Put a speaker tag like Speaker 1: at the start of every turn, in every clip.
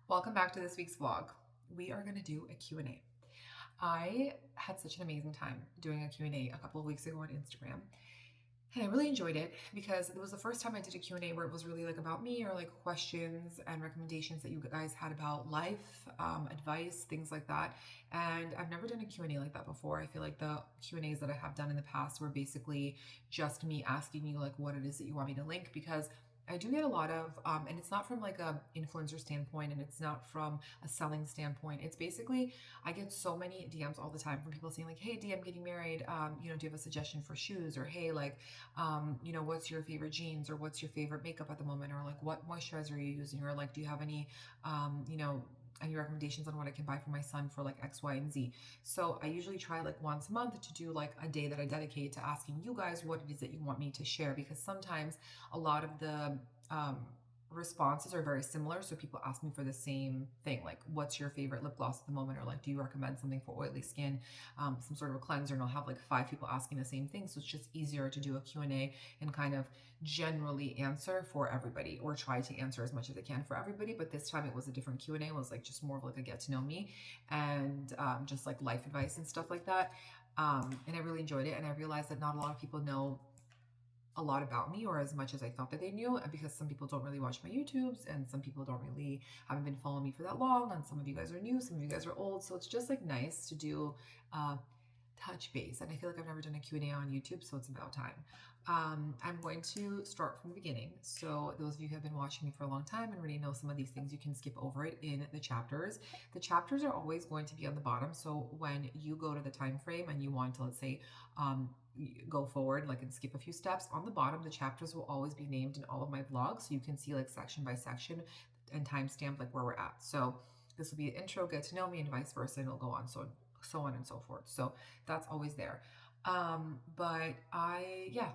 Speaker 1: Welcome back to this week's vlog. We are going to do a Q&A. I had such an amazing time doing a Q&A a couple of weeks ago on Instagram. And I really enjoyed it because it was the first time I did a Q&A where it was really like about me or like questions and recommendations that you guys had about life, advice, things like that. And I've never done a Q&A like that before. I feel like the Q&As that I have done in the past were basically just me asking you like what it is that you want me to link, because I do get a lot of, and it's not from like a influencer standpoint and it's not from a selling standpoint. It's basically, I get so many DMs all the time from people saying like, hey, D, I'm getting married. Do you have a suggestion for shoes? Or, hey, like, what's your favorite jeans? Or what's your favorite makeup at the moment? Or like, what moisturizer are you using? Or like, do you have any recommendations on what I can buy for my son for like X, Y, and Z. So I usually try like once a month to do like a day that I dedicate to asking you guys what it is that you want me to share, because sometimes a lot of the responses are very similar. So people ask me for the same thing, like what's your favorite lip gloss at the moment, or like do you recommend something for oily skin, some sort of a cleanser, and I'll have like 5 people asking the same thing. So it's just easier to do a Q&A and kind of generally answer for everybody, or try to answer as much as I can for everybody. But this time it was a different Q&A. It was like just more of like a get to know me and just like life advice and stuff like that. And I really enjoyed it, and I realized that not a lot of people know a lot about me, or as much as I thought that they knew, because some people don't really watch my YouTubes and some people haven't been following me for that long, and some of you guys are new, some of you guys are old. So it's just like nice to do touch base, and I feel like I've never done a Q&A on YouTube, so it's about time. I'm going to start from the beginning. So those of you who have been watching me for a long time and already know some of these things, you can skip over it in the chapters. The chapters are always going to be on the bottom. So when you go to the time frame and you want to, let's say, go forward like and skip a few steps, on the bottom the chapters will always be named in all of my vlogs, so you can see like section by section and timestamp like where we're at. So this will be an intro, get to know me, and vice versa, and it'll go on so on and so forth. So that's always there.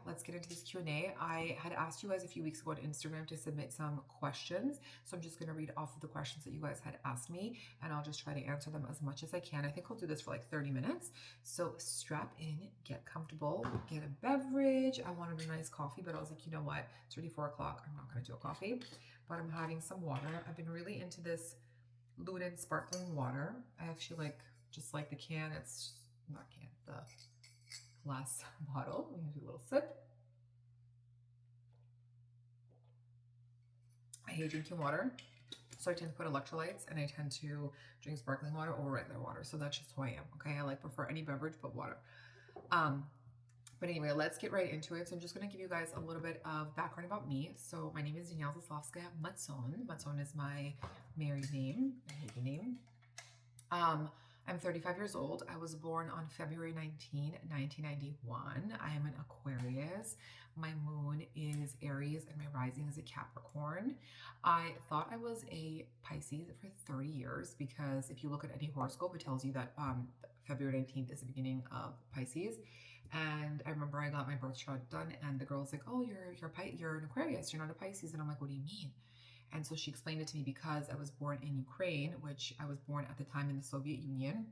Speaker 1: Let's get into this Q&A. I had asked you guys a few weeks ago on Instagram to submit some questions. So I'm just going to read off of the questions that you guys had asked me, and I'll just try to answer them as much as I can. I think I'll do this for like 30 minutes. So strap in, get comfortable, get a beverage. I wanted a nice coffee, but I was like, you know what? It's already 4 o'clock. I'm not going to do a coffee, but I'm having some water. I've been really into this Lunan sparkling water. I actually just like the can. It's not can, the glass bottle. I'm gonna do a little sip. I hate drinking water, so I tend to put electrolytes, and I tend to drink sparkling water over regular water. So that's just who I am. Okay, I prefer any beverage but water. But anyway, let's get right into it. So I'm just going to give you guys a little bit of background about me. So my name is Danielle Zaslavskaya Matson. Matson is my married name, my maiden name. I'm 35 years old. I was born on February 19, 1991. I am an Aquarius. My moon is Aries and my rising is a Capricorn. I thought I was a Pisces for 30 years because if you look at any horoscope, it tells you that February 19th is the beginning of Pisces. And I remember I got my birth chart done and the girl's like, oh, you're an Aquarius, you're not a Pisces. And I'm like, what do you mean? And so she explained it to me because I was born in Ukraine, which I was born at the time in the Soviet Union,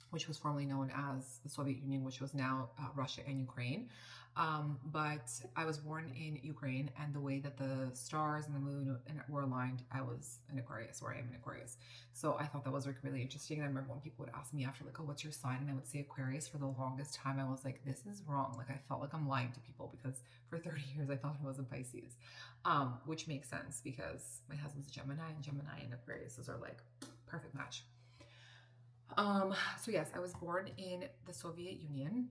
Speaker 1: which was formerly known as the Soviet Union, which was now Russia and Ukraine. But I was born in Ukraine, and the way that the stars and the moon were aligned, I was an Aquarius, or I am an Aquarius. So I thought that was really interesting. And I remember when people would ask me after, like, oh, what's your sign? And I would say Aquarius. For the longest time, I was like, this is wrong. Like, I felt like I'm lying to people because for 30 years, I thought it was a Pisces, which makes sense because my husband's a Gemini, and Aquarius, those are like perfect match. So yes, I was born in the Soviet Union,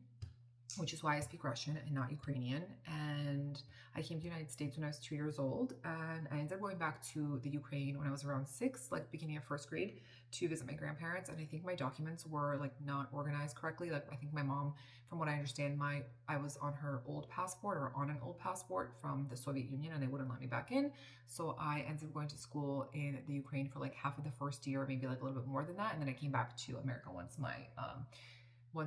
Speaker 1: which is why I speak Russian and not Ukrainian. And I came to the United States when I was 2 years old. And I ended up going back to the Ukraine when I was around 6, like beginning of first grade, to visit my grandparents. And I think my documents were like not organized correctly. Like I think my mom, from what I understand, I was on her old passport, or on an old passport from the Soviet Union, and they wouldn't let me back in. So I ended up going to school in the Ukraine for like half of the first year, maybe like a little bit more than that. And then I came back to America once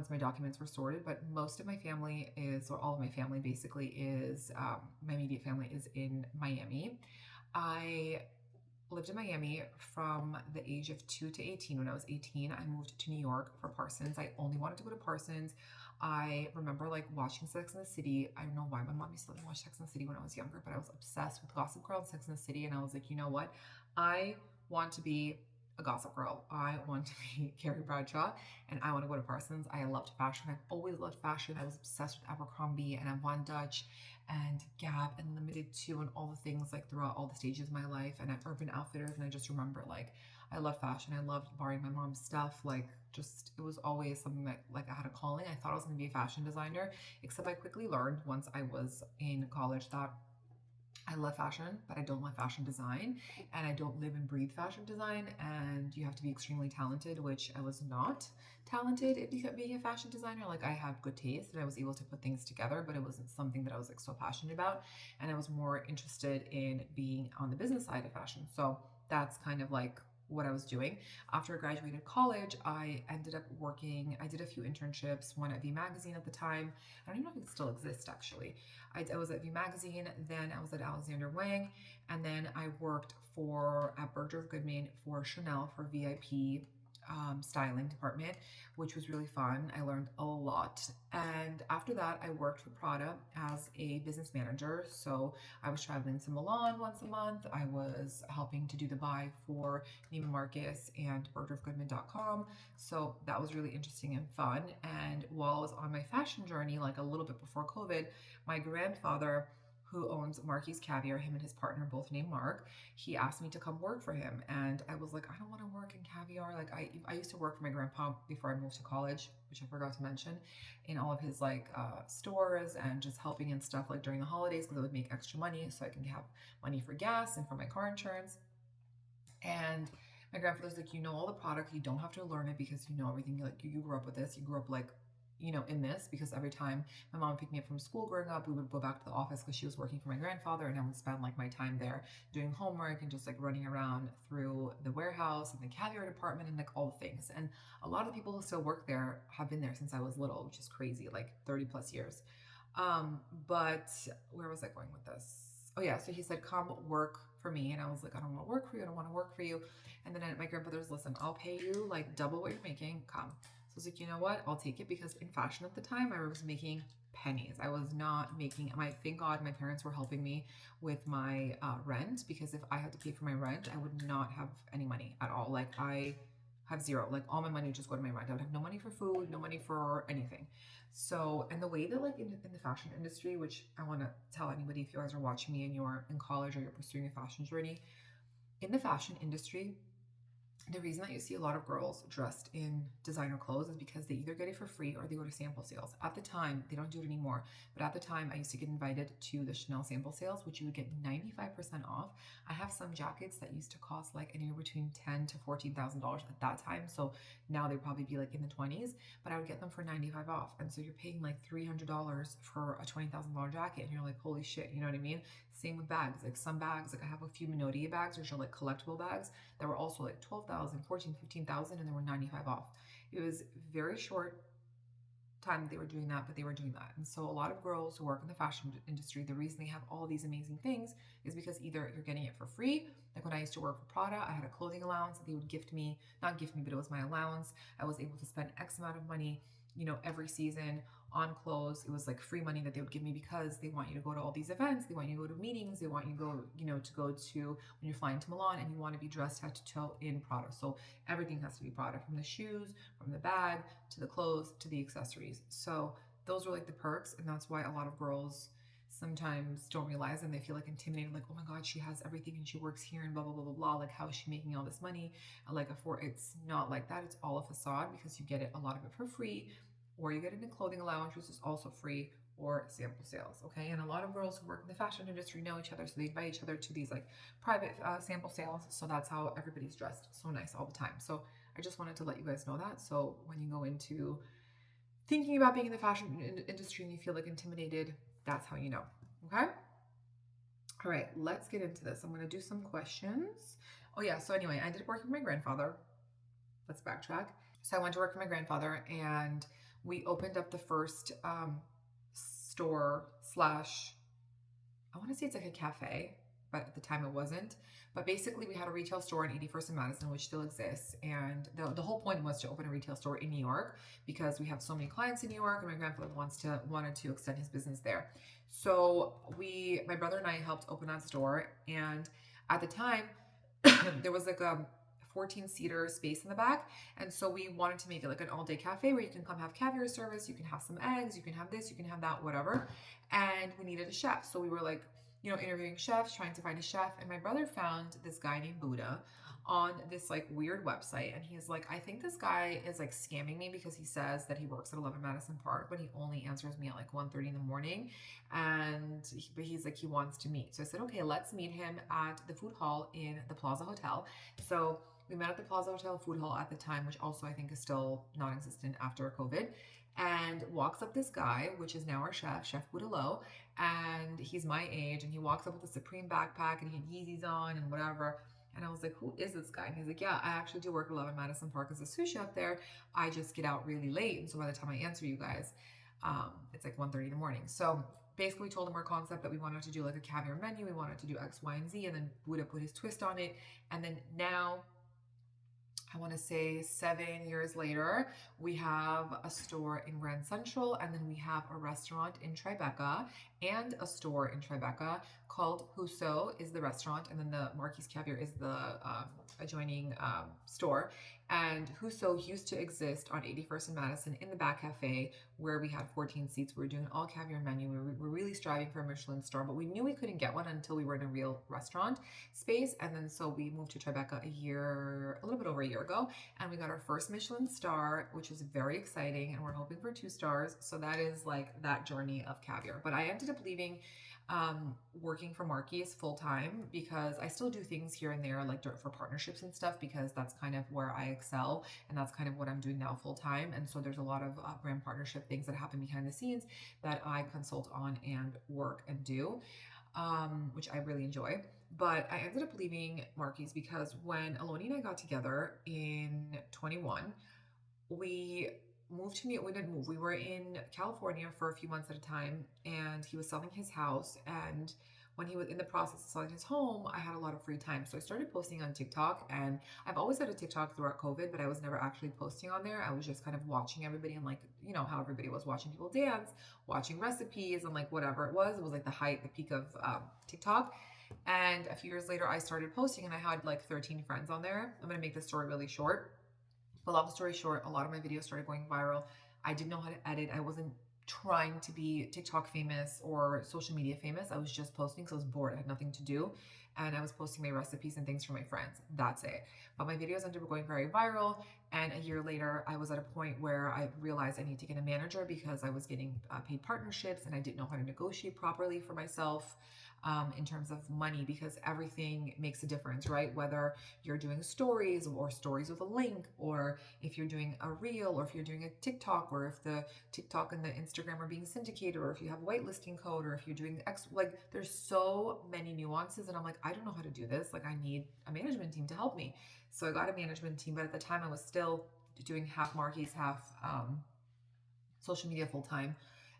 Speaker 1: my documents were sorted. But most of my family or all of my family basically is, my immediate family is in Miami. I lived in Miami from the age of 2 to 18. When I was 18, I moved to New York for Parsons. I only wanted to go to Parsons. I remember like watching Sex and the City. I don't know why my mom used to watch Sex and the City when I was younger, but I was obsessed with Gossip Girl and Sex and the City. And I was like, you know what? I want to be a gossip girl. I want to be Carrie Bradshaw, and I want to go to Parsons. I loved fashion. I've always loved fashion. I was obsessed with Abercrombie and Von Dutch and Gap and Limited Too and all the things like throughout all the stages of my life, and at Urban Outfitters. And I just remember like I loved fashion. I loved borrowing my mom's stuff. Like just it was always something that like I had a calling. I thought I was going to be a fashion designer, except I quickly learned once I was in college that I love fashion, but I don't love fashion design, and I don't live and breathe fashion design. And you have to be extremely talented, which I was not talented at being a fashion designer. Like I had good taste and I was able to put things together, but it wasn't something that I was like so passionate about. And I was more interested in being on the business side of fashion. So that's kind of like what I was doing. After I graduated college, I ended up working, I did a few internships, one at V Magazine at the time. I don't even know if it still exists actually. I was at V Magazine, then I was at Alexander Wang, and then I worked at Bergdorf Goodman for Chanel for VIP styling department, which was really fun. I learned a lot. And after that, I worked for Prada as a business manager. So I was traveling to Milan once a month. I was helping to do the buy for Neiman Marcus and BergdorfGoodman.com. So that was really interesting and fun. And while I was on my fashion journey, like a little bit before COVID, my grandfather, who owns Marky's Caviar, him and his partner, both named Mark, he asked me to come work for him. And I was like, I don't want to work in caviar. Like I used to work for my grandpa before I moved to college, which I forgot to mention, in all of his like stores and just helping and stuff like during the holidays because I would make extra money so I can have money for gas and for my car insurance. And my grandfather's like, you know all the product, you don't have to learn it because you know everything. Like you grew up with this, you grew up like in this, because every time my mom would pick me up from school growing up, we would go back to the office because she was working for my grandfather, and I would spend like my time there doing homework and just like running around through the warehouse and the caviar department and like all the things. And a lot of the people who still work there have been there since I was little, which is crazy, like 30 plus years. But where was I going with this? Oh yeah, so he said, come work for me. And I was like, I don't want to work for you. I don't want to work for you. And then my grandfather's, listen, I'll pay you like double what you're making. Come. So I was like, you know what? I'll take it, because in fashion at the time, I was making pennies. I was not making thank God my parents were helping me with my rent, because if I had to pay for my rent, I would not have any money at all. Like I have zero, like all my money would just go to my rent. I would have no money for food, no money for anything. So, and the way that like in the fashion industry, which I want to tell anybody, if you guys are watching me and you're in college or you're pursuing a fashion journey, in the fashion industry, the reason that you see a lot of girls dressed in designer clothes is because they either get it for free or they go to sample sales. At the time, they don't do it anymore, but at the time, I used to get invited to the Chanel sample sales, which you would get 95% off. I have some jackets that used to cost like anywhere between $10,000 to $14,000 at that time. So now they'd probably be like in the 20s, but I would get them for 95 off. And so you're paying like $300 for a $20,000 jacket, and you're like, holy shit, you know what I mean? Same with bags. Like some bags, like I have a few Minodia bags, which are like collectible bags, that were also like 12,000, 14, 15,000, and they were 95 off. It was very short time that they were doing that, but they were doing that. And so a lot of girls who work in the fashion industry, the reason they have all these amazing things is because either you're getting it for free. Like when I used to work for Prada, I had a clothing allowance that they would gift me, not gift me, but it was my allowance. I was able to spend X amount of money, every season on clothes. It was like free money that they would give me because they want you to go to all these events. They want you to go to meetings. They want you to go, to go to when you're flying to Milan, and you want to be dressed head to toe in Prada. So everything has to be Prada, from the shoes, from the bag, to the clothes, to the accessories. So those are like the perks. And that's why a lot of girls sometimes don't realize, and they feel like intimidated, like, oh my God, she has everything and she works here and blah, blah, blah, blah, blah. Like, how is she making all this money? It's not like that. It's all a facade, because you get it, a lot of it for free, or you get it in clothing allowance, which is also free, or sample sales. Okay. And a lot of girls who work in the fashion industry know each other. So they invite each other to these like private sample sales. So that's how everybody's dressed so nice all the time. So I just wanted to let you guys know that. So when you go into thinking about being in the fashion industry and you feel like intimidated, that's how you know. Okay. All right, let's get into this. I'm going to do some questions. Oh yeah. So anyway, I did work with my grandfather. Let's backtrack. So I went to work for my grandfather, and we opened up the first store slash, I want to say it's like a cafe, but at the time it wasn't. But basically, we had a retail store in 81st and Madison, which still exists. And the whole point was to open a retail store in New York, because we have so many clients in New York, and my grandfather wanted to extend his business there. So my brother and I helped open that store. And at the time, there was like a 14-seater space in the back. And so we wanted to make it like an all-day cafe where you can come have caviar service, you can have some eggs, you can have this, you can have that, whatever. And we needed a chef. So we were like, you know, interviewing chefs, trying to find a chef. And my brother found this guy named Buddha on this like weird website. And he's like, I think this guy is like scamming me because he says that he works at 11 Madison Park, but he only answers me at like 1:30 in the morning. But he's like, he wants to meet. So I said, okay, let's meet him at the food hall in the Plaza Hotel. So we met at the Plaza Hotel food hall at the time, which also I think is still non-existent after COVID. And walks up this guy, which is now our chef, Chef Budalo, and he's my age, and he walks up with a Supreme backpack, and he had Yeezys on and whatever. And I was like, who is this guy? And he's like, yeah, I actually do work at 11 Madison Park as a sous chef there. I just get out really late, and so by the time I answer you guys, it's like 1:30 in the morning. So basically told him our concept that we wanted to do like a caviar menu, we wanted to do X, Y, and Z, and then Buddha put his twist on it. And then now, I want to say 7 years later, we have a store in Grand Central, and then we have a restaurant in Tribeca and a store in Tribeca called Huso is the restaurant, and then the Marky's Caviar is the adjoining store. And Huso used to exist on 81st and Madison in the back cafe where we had 14 seats. We were doing an all caviar menu. We were really striving for a Michelin star, but we knew we couldn't get one until we were in a real restaurant space. And then so we moved to Tribeca a little bit over a year ago, and we got our first Michelin star, which is very exciting. And we're hoping for 2 stars. So that is like that journey of caviar. But I ended up leaving working for Marky's full time because I still do things here and there like for partnerships and stuff, because that's kind of where I excel, and that's kind of what I'm doing now full time. And so there's a lot of brand partnership things that happen behind the scenes that I consult on and work and do, which I really enjoy. But I ended up leaving Marky's because when Aloni and I got together in 21, we moved to New York. We didn't move. We were in California for a few months at a time, and he was selling his house. And when he was in the process of selling his home, I had a lot of free time. So I started posting on TikTok, and I've always had a TikTok throughout COVID, but I was never actually posting on there. I was just kind of watching everybody, and like, you know, how everybody was watching people dance, watching recipes, and like whatever it was. It was like the peak of TikTok. And a few years later, I started posting, and I had like 13 friends on there. I'm going to make this story really short. But long story short, a lot of my videos started going viral. I didn't know how to edit. I wasn't trying to be TikTok famous or social media famous. I was just posting because I was bored. I had nothing to do. And I was posting my recipes and things for my friends. That's it. But my videos ended up going very viral. And a year later, I was at a point where I realized I need to get a manager because I was getting paid partnerships, and I didn't know how to negotiate properly for myself. In terms of money, because everything makes a difference, right? Whether you're doing stories or stories with a link, or if you're doing a reel, or if you're doing a TikTok, or if the TikTok and the Instagram are being syndicated, or if you have a whitelisting code, or if you're doing X, like there's so many nuances. And I'm like, I don't know how to do this. Like I need a management team to help me. So I got a management team, but at the time I was still doing half Marky's, half social media full time.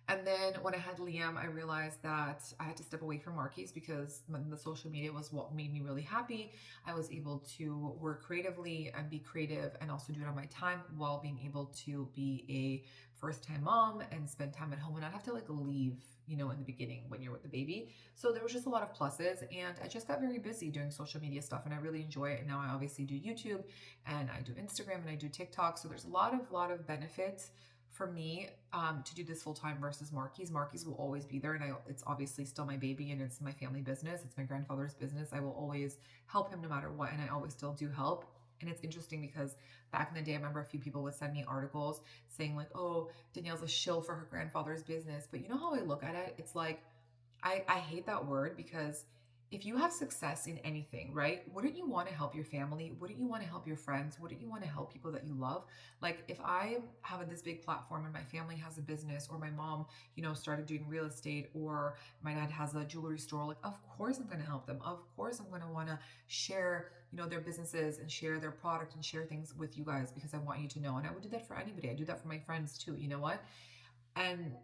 Speaker 1: And then when I had Liam, I realized that I had to step away from Marky's because the social media was what made me really happy. I was able to work creatively and be creative and also do it on my time while being able to be a first-time mom and spend time at home and not have to like leave, you know, in the beginning when you're with the baby. So there was just a lot of pluses, and I just got very busy doing social media stuff, and I really enjoy it. And now I obviously do YouTube, and I do Instagram, and I do TikTok. So there's a lot of benefits for me to do this full time versus Marky's. Marky's will always be there, and it's obviously still my baby, and it's my family business. It's my grandfather's business. I will always help him no matter what, and I always still do help. And it's interesting because back in the day, I remember a few people would send me articles saying like, "Oh, Danielle's a shill for her grandfather's business." But you know how I look at it? It's like I hate that word, because if you have success in anything, right? Wouldn't you want to help your family? Wouldn't you want to help your friends? Wouldn't you want to help people that you love? Like if I have this big platform and my family has a business, or my mom, you know, started doing real estate, or my dad has a jewelry store, like of course I'm going to help them. Of course I'm going to want to share, you know, their businesses and share their product and share things with you guys, because I want you to know. And I would do that for anybody. I do that for my friends too. You know what? And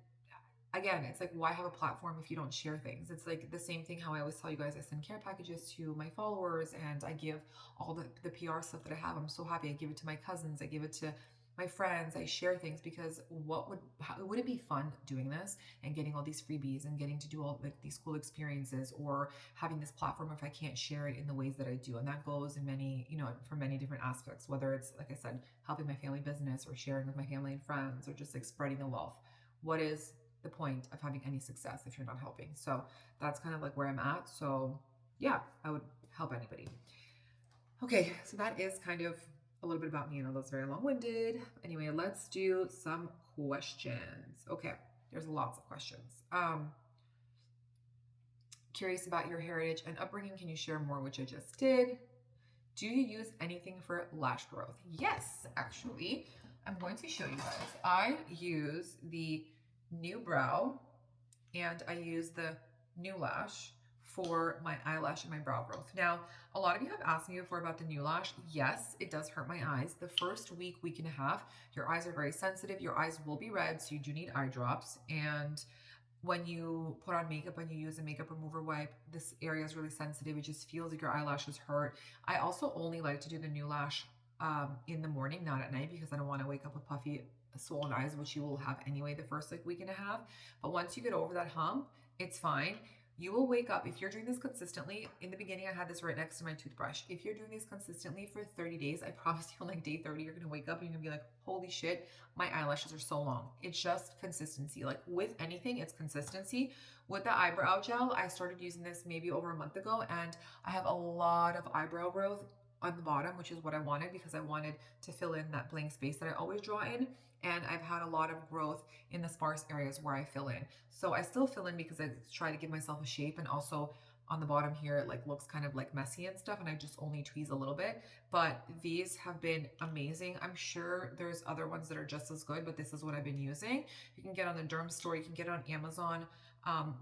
Speaker 1: again, it's like, why have a platform if you don't share things? It's like the same thing how I always tell you guys, I send care packages to my followers, and I give all the PR stuff that I have. I'm so happy. I give it to my cousins. I give it to my friends, I share things because would it be fun doing this and getting all these freebies and getting to do all like these cool experiences, or having this platform if I can't share it in the ways that I do? And that goes in many, for many different aspects, whether it's, like I said, helping my family business or sharing with my family and friends or just like spreading the wealth. What is the point of having any success if you're not helping? So that's kind of like where I'm at. So yeah, I would help anybody. Okay, so that is kind of a little bit about me. I know that's very long-winded. Anyway, let's do some questions. Okay, there's lots of questions. Curious about your heritage and upbringing. Can you share more, which I just did? Do you use anything for lash growth? Yes, actually. I'm going to show you guys. I use the New Brow and I use the New Lash for my eyelash and my brow growth. Now, a lot of you have asked me before about the New Lash. Yes, it does hurt my eyes. The first week and a half, your eyes are very sensitive. Your eyes will be red, so you do need eye drops. And when you put on makeup and you use a makeup remover wipe, this area is really sensitive. It just feels like your eyelashes hurt. I also only like to do the New Lash in the morning, not at night, because I don't want to wake up with puffy, swollen eyes, which you will have anyway the first like week and a half. But once you get over that hump, it's fine. You will wake up, if you're doing this consistently. In the beginning, I had this right next to my toothbrush. If you're doing this consistently for 30 days, I promise you on like day 30, you're going to wake up and you're going to be like, holy shit, my eyelashes are so long. It's just consistency. Like with anything, it's consistency. With the eyebrow gel, I started using this maybe over a month ago, and I have a lot of eyebrow growth on the bottom, which is what I wanted, because I wanted to fill in that blank space that I always draw in. And I've had a lot of growth in the sparse areas where I fill in. So I still fill in because I try to give myself a shape, and also on the bottom here, it like looks kind of like messy and stuff, and I just only tweeze a little bit. But these have been amazing. I'm sure there's other ones that are just as good, but this is what I've been using. You can get on the Derm store, you can get it on Amazon.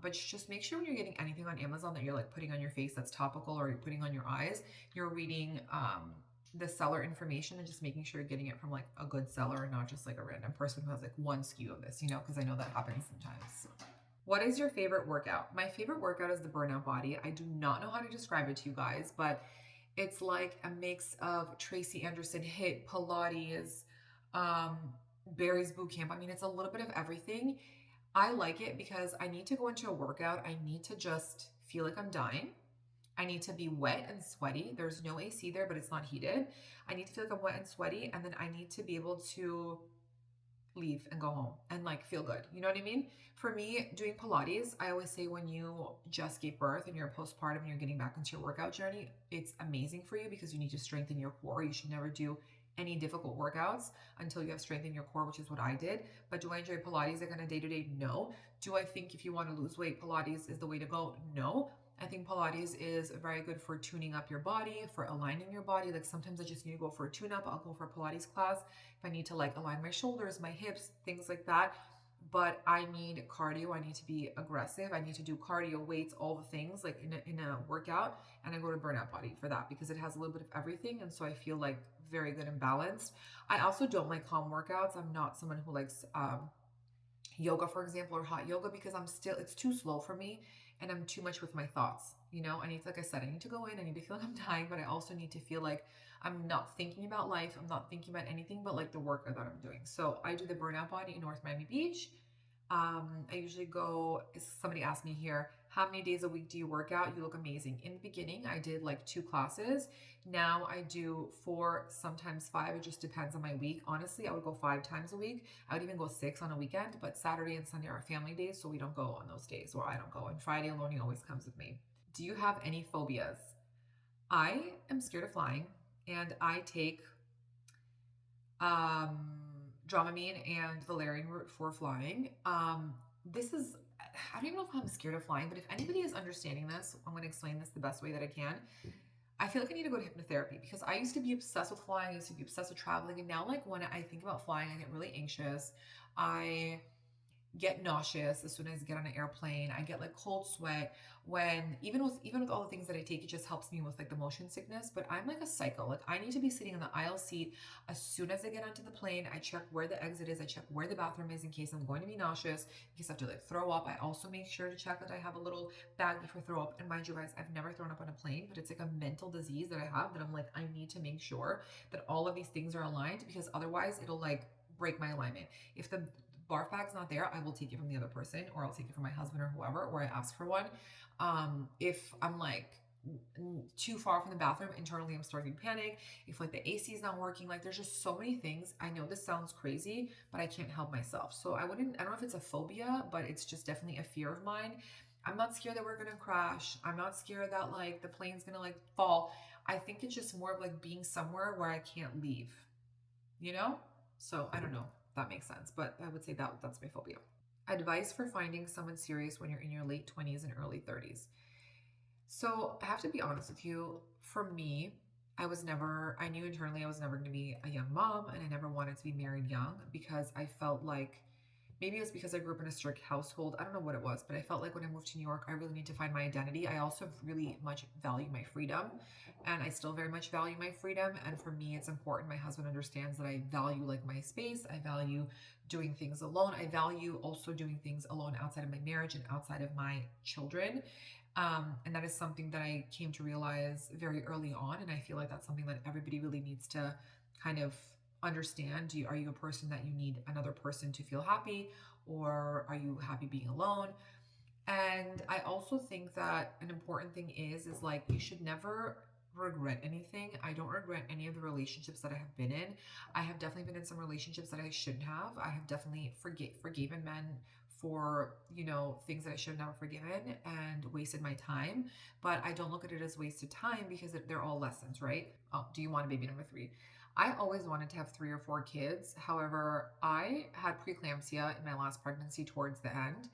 Speaker 1: But just make sure when you're getting anything on Amazon that you're like putting on your face that's topical, or you're putting on your eyes, you're reading the seller information and just making sure you're getting it from like a good seller and not just like a random person who has like one SKU of this, because I know that happens sometimes. What is your favorite workout? My favorite workout is the burnout body. I do not know how to describe it to you guys, but it's like a mix of Tracy Anderson HIIT, Pilates, Barry's boot camp. I mean, it's a little bit of everything. I like it because I need to go into a workout. I need to just feel like I'm dying. I need to be wet and sweaty. There's no AC there, but it's not heated. I need to feel like I'm wet and sweaty, and then I need to be able to leave and go home and like feel good. You know what I mean? For me, doing Pilates, I always say when you just gave birth and you're postpartum and you're getting back into your workout journey, it's amazing for you because you need to strengthen your core. You should never do any difficult workouts until you have strengthened your core, which is what I did. But do I enjoy Pilates like on a day-to-day? No. Do I think if you want to lose weight, Pilates is the way to go? No. I think Pilates is very good for tuning up your body, for aligning your body. Like sometimes I just need to go for a tune-up. I'll go for a Pilates class if I need to like align my shoulders, my hips, things like that. But I need cardio. I need to be aggressive. I need to do cardio, weights, all the things like in a workout. And I go to burnout body for that because it has a little bit of everything. And so I feel like very good and balanced. I also don't like calm workouts. I'm not someone who likes yoga, for example, or hot yoga, because it's too slow for me and I'm too much with my thoughts. I need, like I said, I need to go in, I need to feel like I'm dying, but I also need to feel like I'm not thinking about life. I'm not thinking about anything but like the work that I'm doing. So I do the burnout body in North Miami Beach. I usually go, somebody asked me here, how many days a week do you work out? You look amazing. In the beginning, I did like 2 classes. Now I do 4, sometimes 5. It just depends on my week. Honestly, I would go 5 times a week. I would even go 6 on a weekend, but Saturday and Sunday are family days, so we don't go on those days, or I don't go. And Friday, Aloni always comes with me. Do you have any phobias? I am scared of flying, and I take Dramamine and valerian root for flying. I don't even know if I'm scared of flying, but if anybody is understanding this, I'm going to explain this the best way that I can. I feel like I need to go to hypnotherapy because I used to be obsessed with flying. I used to be obsessed with traveling. And now like when I think about flying, I get really anxious. I get nauseous as soon as I get on an airplane. I get like cold sweat when even with all the things that I take, it just helps me with like the motion sickness. But I'm like a psycho. Like I need to be sitting in the aisle seat as soon as I get onto the plane. I check where the exit is. I check where the bathroom is in case I'm going to be nauseous, in case I have to like throw up. I also make sure to check that I have a little baggie for throw up. And mind you guys, I've never thrown up on a plane, but it's like a mental disease that I have that I'm like, I need to make sure that all of these things are aligned because otherwise it'll like break my alignment. If the barf bag's not there, I will take it from the other person, or I'll take it from my husband or whoever, or I ask for one. If I'm like too far from the bathroom, internally I'm starting to panic. If like the AC is not working, like there's just so many things. I know this sounds crazy, but I can't help myself. So I don't know if it's a phobia, but it's just definitely a fear of mine. I'm not scared that we're gonna crash. I'm not scared that like the plane's gonna like fall. I think it's just more of like being somewhere where I can't leave, you know? So I don't know if that makes sense, but I would say that's my phobia. Advice for finding someone serious when you're in your late 20s and early 30s. So I have to be honest with you. For me, I knew internally I was never going to be a young mom, and I never wanted to be married young because I felt like maybe it was because I grew up in a strict household. I don't know what it was, but I felt like when I moved to New York, I really need to find my identity. I also really much value my freedom, and I still very much value my freedom. And for me, it's important. My husband understands that I value like my space. I value doing things alone. I value also doing things alone outside of my marriage and outside of my children. And that is something that I came to realize very early on. And I feel like that's something that everybody really needs to kind of understand. Are you a person that you need another person to feel happy, or are you happy being alone? And I also think that an important thing is like you should never regret anything. I don't regret any of the relationships that I have been in. I have definitely been in some relationships that I shouldn't have. I have definitely forgiven men for, things that I should have never forgiven and wasted my time. But I don't look at it as wasted time because they're all lessons, right? Oh, do you want a baby number 3? I always wanted to have 3 or 4 kids. However, I had preeclampsia in my last pregnancy towards the end.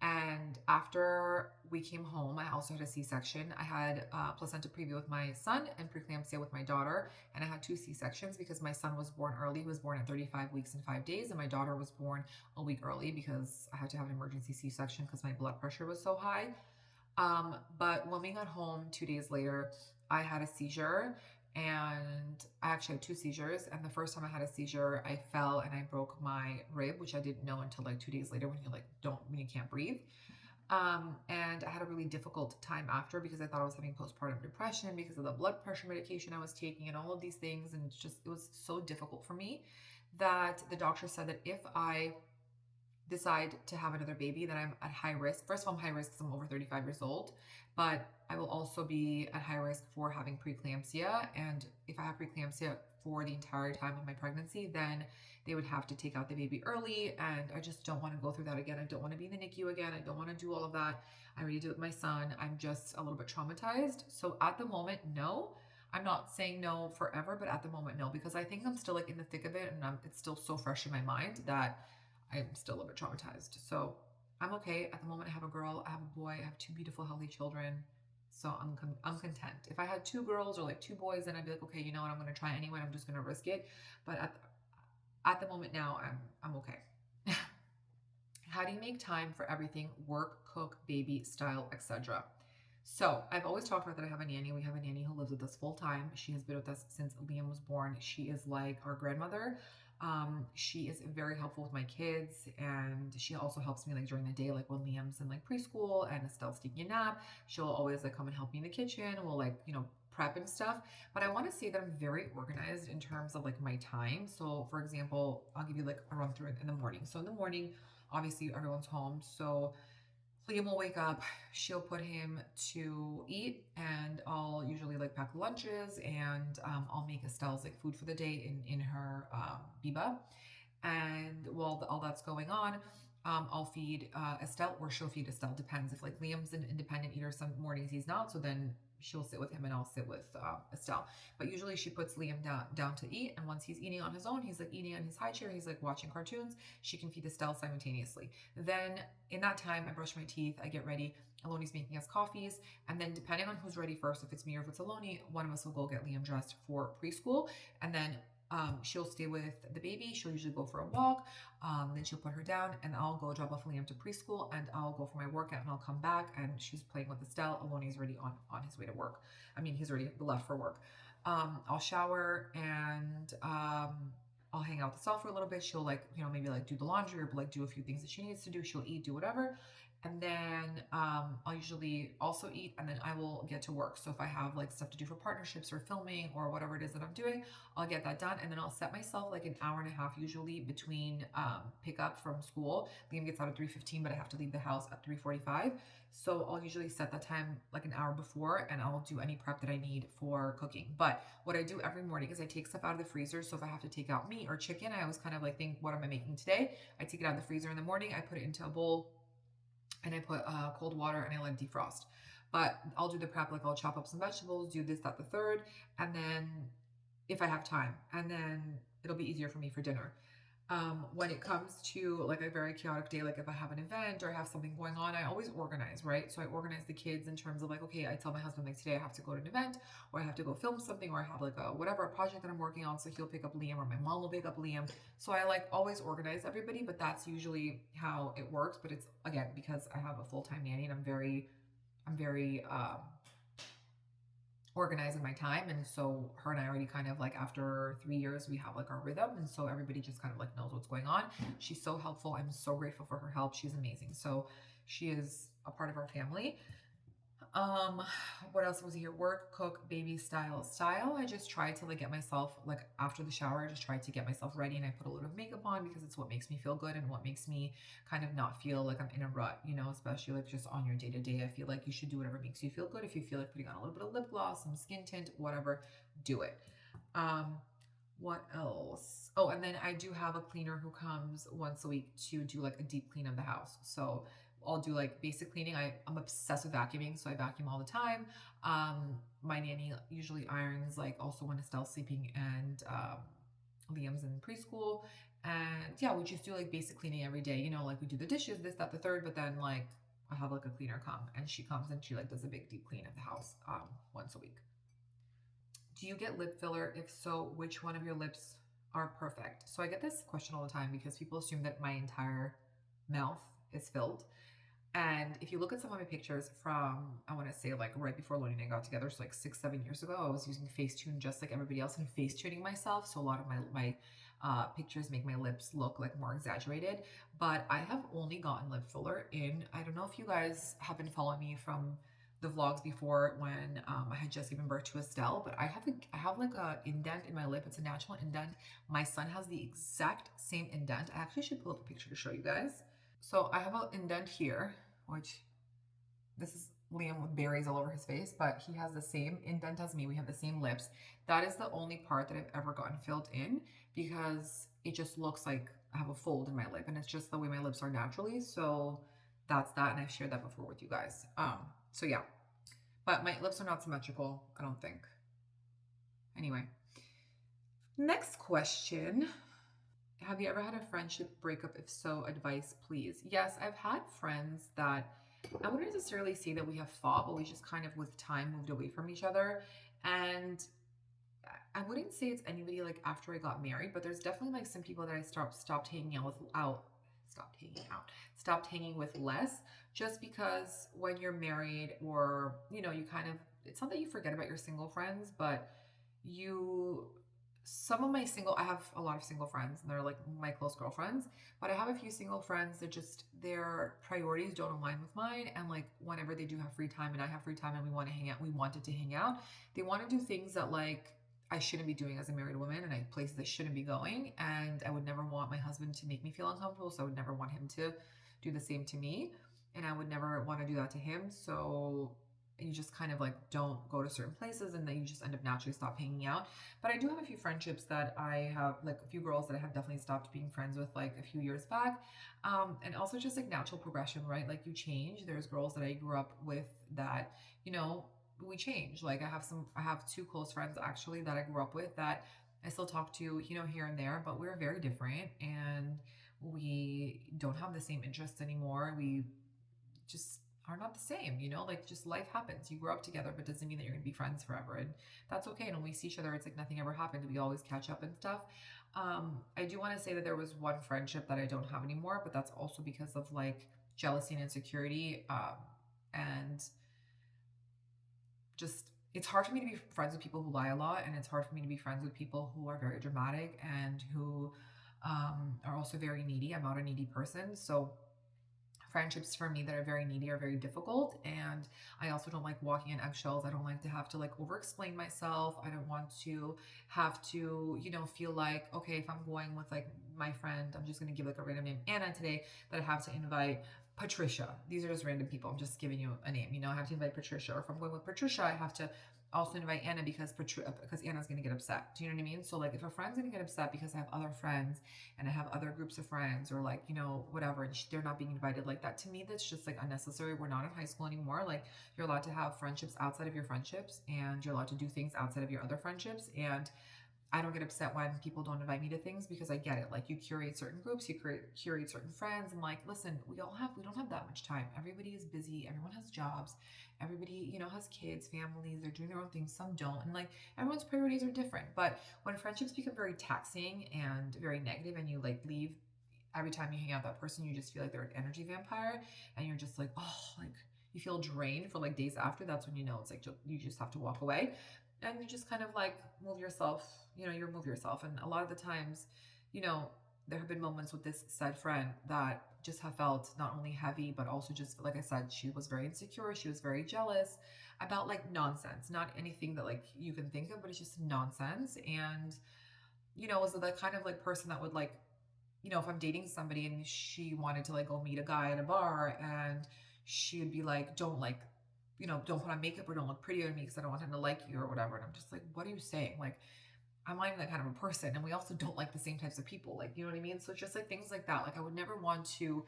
Speaker 1: And after we came home, I also had a C-section. I had placenta previa with my son and preeclampsia with my daughter. And I had 2 C-sections because my son was born early. He was born at 35 weeks and 5 days. And my daughter was born a week early because I had to have an emergency C-section because my blood pressure was so high. But when we got home 2 days later, I had a seizure, and I actually had 2 seizures. And the first time I had a seizure, I fell and I broke my rib, which I didn't know until like 2 days later when you can't breathe. And I had a really difficult time after because I thought I was having postpartum depression because of the blood pressure medication I was taking and all of these things. And it was so difficult for me that the doctor said that if I decide to have another baby, then I'm at high risk. First of all, I'm high risk because I'm over 35 years old, but I will also be at high risk for having preeclampsia. And if I have preeclampsia for the entire time of my pregnancy, then they would have to take out the baby early. And I just don't want to go through that again. I don't want to be in the NICU again. I don't want to do all of that. I already did it with my son. I'm just a little bit traumatized. So at the moment, no. I'm not saying no forever, but at the moment, no, because I think I'm still like in the thick of it, and it's still so fresh in my mind that I'm still a little bit traumatized. So I'm okay. At the moment, I have a girl, I have a boy, I have 2 beautiful, healthy children. So I'm content. If I had 2 girls or like 2 boys, then I'd be like, okay, you know what? I'm going to try anyway. I'm just going to risk it. But at the moment now, I'm okay. How do you make time for everything? Work, cook, baby, style, etc. So I've always talked about that I have a nanny. We have a nanny who lives with us full time. She has been with us since Liam was born. She is like our grandmother. She is very helpful with my kids, and she also helps me like during the day, like when Liam's in like preschool and Estelle's taking a nap. She'll always like come and help me in the kitchen. We'll like, prep and stuff. But I want to say that I'm very organized in terms of like my time. So for example, I'll give you like a run through it in the morning. So in the morning, obviously everyone's home. So Liam will wake up, she'll put him to eat, and I'll usually like pack lunches, and I'll make Estelle's like food for the day in her biba. And while all that's going on, I'll feed Estelle, or she'll feed Estelle. Depends. If like Liam's an independent eater, some mornings he's not, so then she'll sit with him and I'll sit with Estelle. But usually she puts Liam down to eat, and once he's eating on his own, he's like eating on his high chair, he's like watching cartoons, she can feed Estelle simultaneously. Then in that time, I brush my teeth, I get ready, Aloni's making us coffees, and then depending on who's ready first, if it's me or if it's Aloni, one of us will go get Liam dressed for preschool, and then She'll stay with the baby. She'll usually go for a walk. Then she'll put her down, and I'll go drop off Liam to preschool, and I'll go for my workout, and I'll come back, and she's playing with Estelle. Aloni's already on his way to work. I mean, he's already left for work. I'll shower, and I'll hang out with Estelle for a little bit. She'll like, maybe like do the laundry or like do a few things that she needs to do. She'll eat, do whatever. And then I'll usually also eat, and then I will get to work. So if I have like stuff to do for partnerships or filming or whatever it is that I'm doing, I'll get that done. And then I'll set myself like an hour and a half usually between pickup from school. Liam gets out at 3:15, but I have to leave the house at 3:45. So I'll usually set that time like an hour before, and I'll do any prep that I need for cooking. But what I do every morning is I take stuff out of the freezer. So if I have to take out meat or chicken, I always kind of like think, what am I making today? I take it out of the freezer in the morning. I put it into a bowl, and I put cold water, and I let it defrost. But I'll do the prep, like I'll chop up some vegetables, do this, that, the third, and then if I have time, and then it'll be easier for me for dinner. When it comes to like a very chaotic day, like if I have an event or I have something going on, I always organize, right? So I organize the kids in terms of like, okay, I tell my husband like today I have to go to an event, or I have to go film something, or I have like a whatever a project that I'm working on, so he'll pick up Liam, or my mom will pick up Liam. So I like always organize everybody, but that's usually how it works. But it's again because I have a full-time nanny, and I'm very organizing my time. And so her and I already kind of like after 3 years we have like our rhythm, and so everybody just kind of like knows what's going on. She's so helpful. I'm so grateful for her help. She's amazing. So she is a part of our family. What else was here? Work, cook, baby, style. I just try to like get myself like after the shower, I just try to get myself ready, and I put a little makeup on because it's what makes me feel good and what makes me kind of not feel like I'm in a rut, especially like just on your day to day. I feel like you should do whatever makes you feel good. If you feel like putting on a little bit of lip gloss, some skin tint, whatever, do it. What else? Oh, and then I do have a cleaner who comes once a week to do like a deep clean of the house. So I'll do like basic cleaning. I'm obsessed with vacuuming, so I vacuum all the time. My nanny usually irons like also when Estelle's sleeping and Liam's in preschool. And yeah, we just do like basic cleaning every day. Like we do the dishes, this, that, the third, but then like I have like a cleaner come, and she comes and she like does a big deep clean of the house once a week. Do you get lip filler? If so, which one of your lips are perfect? So I get this question all the time because people assume that my entire mouth is filled. And if you look at some of my pictures from, I want to say like right before Aloni and I got together, so like 6-7 years ago, I was using Facetune just like everybody else and Facetuning myself. So a lot of my pictures make my lips look like more exaggerated. But I have only gotten lip filler in, I don't know if you guys have been following me from the vlogs before when I had just given birth to Estelle, but I have like a indent in my lip. It's a natural indent. My son has the exact same indent. I actually should pull up a picture to show you guys. So I have an indent here, which this is Liam with berries all over his face, but he has the same indent as me. We have the same lips. That is the only part that I've ever gotten filled in because it just looks like I have a fold in my lip, and it's just the way my lips are naturally. So that's that, and I've shared that before with you guys. So yeah, but my lips are not symmetrical, I don't think. Anyway, next question. Have you ever had a friendship breakup? If so, advice, please. Yes, I've had friends that I wouldn't necessarily say that we have fought, but we just kind of with time moved away from each other. And I wouldn't say it's anybody like after I got married, but there's definitely like some people that I stopped hanging with less, just because when you're married, or you kind of, it's not that you forget about your single friends, but I have a lot of single friends, and they're like my close girlfriends, but I have a few single friends that just their priorities don't align with mine. And like whenever they do have free time and I have free time and we wanted to hang out, they want to do things that like I shouldn't be doing as a married woman, and places I shouldn't be going. And I would never want my husband to make me feel uncomfortable, so I would never want him to do the same to me, and I would never want to do that to him. So you just kind of like don't go to certain places, and then you just end up naturally stop hanging out. But I do have a few friendships that I have, like a few girls that I have definitely stopped being friends with like a few years back. And also just like natural progression, right? Like you change. There's girls that I grew up with that, we change. Like I have two close friends actually that I grew up with that I still talk to, here and there, but we're very different, and we don't have the same interests anymore. We just are not the same, you know, like just life happens. You grow up together, but doesn't mean that you're gonna be friends forever. And that's okay. And when we see each other, it's like nothing ever happened. We always catch up and stuff. I do want to say that there was one friendship that I don't have anymore, but that's also because of like jealousy and insecurity. And just it's hard for me to be friends with people who lie a lot, and it's hard for me to be friends with people who are very dramatic and who are also very needy. I'm not a needy person, so friendships for me that are very needy are very difficult. And I also don't like walking in eggshells. I don't like to have to like over explain myself. I don't want to have to, you know, feel like, okay, if I'm going with like my friend, I'm just going to give like a random name Anna today, that I have to invite Patricia. These are just random people. I'm just giving you a name, you know, I have to invite Patricia. Or if I'm going with Patricia, I have to also invite Anna because Anna's going to get upset. Do you know what I mean? So like if a friend's going to get upset because I have other friends and I have other groups of friends, or like, you know, whatever, and they're not being invited, like that, to me, that's just like unnecessary. We're not in high school anymore. Like you're allowed to have friendships outside of your friendships, and you're allowed to do things outside of your other friendships. And I don't get upset when people don't invite me to things, because I get it. Like you curate certain groups, you curate certain friends, and like, listen, we don't have that much time. Everybody is busy. Everyone has jobs. Everybody, you know, has kids, families. They're doing their own things. Some don't, and like everyone's priorities are different. But when friendships become very taxing and very negative, and you like leave every time you hang out with that person, you just feel like they're an energy vampire, and you're just like, oh, like you feel drained for like days after. That's when you know it's like you just have to walk away, and you just kind of like move yourself, you know, you remove yourself. And a lot of the times, you know, there have been moments with this said friend that just have felt not only heavy, but also just, like I said, she was very insecure. She was very jealous about like nonsense, not anything that like you can think of, but it's just nonsense. And, you know, was the kind of like person that would like, you know, if I'm dating somebody and she wanted to like go meet a guy at a bar, and she would be like, don't like, you know, don't put on makeup or don't look pretty on me because I don't want him to like you or whatever. And I'm just like, what are you saying? Like, I'm not even that kind of a person. And we also don't like the same types of people. Like, you know what I mean? So it's just like things like that. Like I would never want to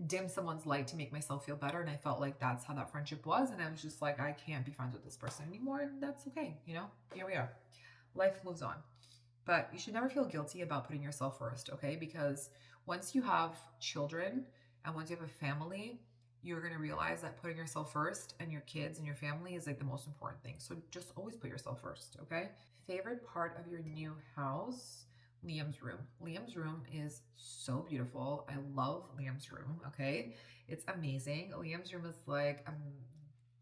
Speaker 1: dim someone's light to make myself feel better. And I felt like that's how that friendship was. And I was just like, I can't be friends with this person anymore. And that's okay. You know, here we are. Life moves on. But you should never feel guilty about putting yourself first, okay? Because once you have children and once you have a family, you're going to realize that putting yourself first and your kids and your family is like the most important thing. So just always put yourself first, okay? Favorite part of your new house? Liam's room. Liam's room is so beautiful. I love Liam's room, okay? It's amazing. Liam's room is like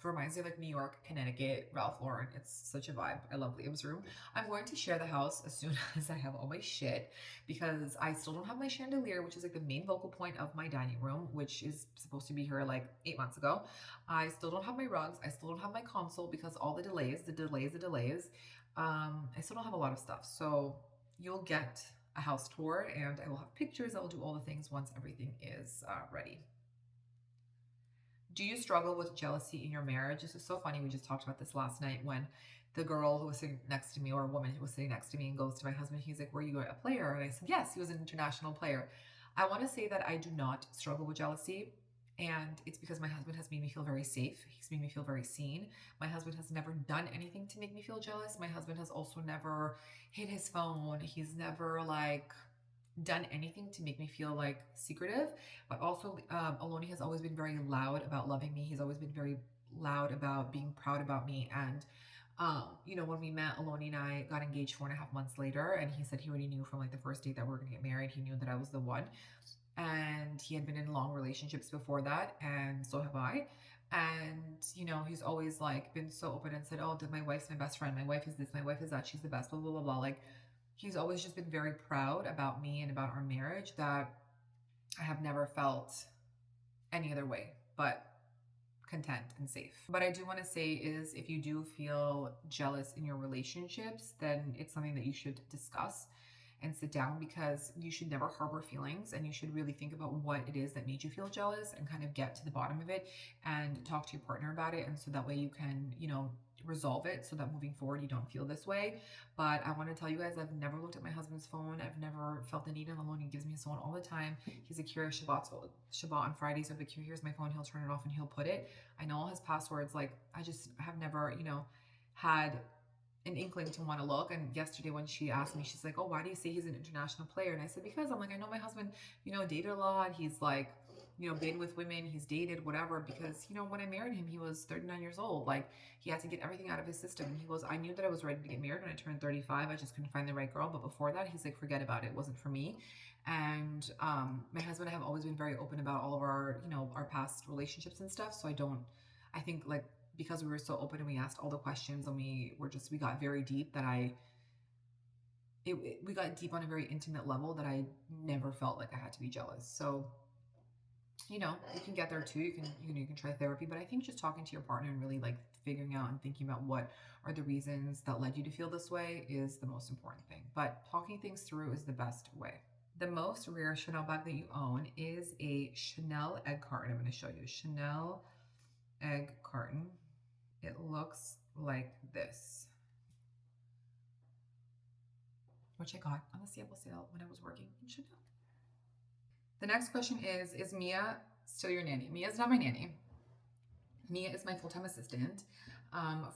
Speaker 1: reminds me of like New York, Connecticut, Ralph Lauren. It's such a vibe. I love Liam's room. I'm going to share the house as soon as I have all my shit, because I still don't have my chandelier, which is like the main focal point of my dining room, which is supposed to be here like 8 months ago. I still don't have my rugs. I still don't have my console because all the delays. I still don't have a lot of stuff. So you'll get a house tour, and I will have pictures. I will do all the things once everything is ready. Do you struggle with jealousy in your marriage? This is so funny. We just talked about this last night when the girl who was sitting next to me, or a woman who was sitting next to me, and goes to my husband, he's like, were you a player? And I said, yes, he was an international player. I want to say that I do not struggle with jealousy. And it's because my husband has made me feel very safe. He's made me feel very seen. My husband has never done anything to make me feel jealous. My husband has also never hit his phone. He's never like done anything to make me feel like secretive. But also Aloni has always been very loud about loving me. He's always been very loud about being proud about me. And you know, when we met, Aloni and I got engaged 4.5 months later, and he said he already knew from like the first date that we were gonna get married. He knew that I was the one, and he had been in long relationships before that, and so have I. And you know, he's always like been so open and said, oh, my wife's my best friend, my wife is this, my wife is that, she's the best, blah blah blah blah. Like he's always just been very proud about me and about our marriage, that I have never felt any other way but content and safe. But I do want to say is, if you do feel jealous in your relationships, then it's something that you should discuss and sit down, because you should never harbor feelings, and you should really think about what it is that made you feel jealous and kind of get to the bottom of it and talk to your partner about it. And so that way you can, you know, resolve it so that moving forward you don't feel this way. But I want to tell you guys, I've never looked at my husband's phone. I've never felt the need, and alone. He gives me his phone all the time. He's a curious Shabbat on Fridays. So if here's my phone, he'll turn it off and he'll put it. I know all his passwords. Like I have never, you know, had an inkling to want to look. And yesterday when she asked me, she's like, oh, why do you say he's an international player? And I said, because I'm like, I know my husband, you know, dated a lot. He's like been with women, he's dated, whatever, because, when I married him, he was 39 years old. Like, he had to get everything out of his system. And he goes, I knew that I was ready to get married when I turned 35. I just couldn't find the right girl. But before that, he's like, forget about it. It wasn't for me. And my husband and I have always been very open about all of our, our past relationships and stuff. So I think like, because we were so open and we asked all the questions and we got very deep that we got deep on a very intimate level that I never felt like I had to be jealous. So, you can get there too. You can try therapy, but I think just talking to your partner and really like figuring out and thinking about what are the reasons that led you to feel this way is the most important thing. But talking things through is the best way. The most rare Chanel bag that you own is a Chanel egg carton. I'm going to show you a Chanel egg carton. It looks like this, which I got on the sample sale when I was working in Chanel. The next question is Mia still your nanny? Mia's not my nanny. Mia is my full-time assistant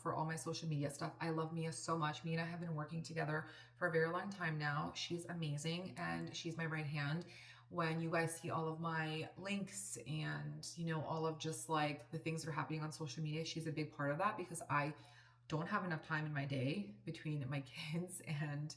Speaker 1: for all my social media stuff. I love Mia so much. Mia and I have been working together for a very long time now. She's amazing, and she's my right hand. When you guys see all of my links and, all of just like the things that are happening on social media, she's a big part of that because I don't have enough time in my day between my kids and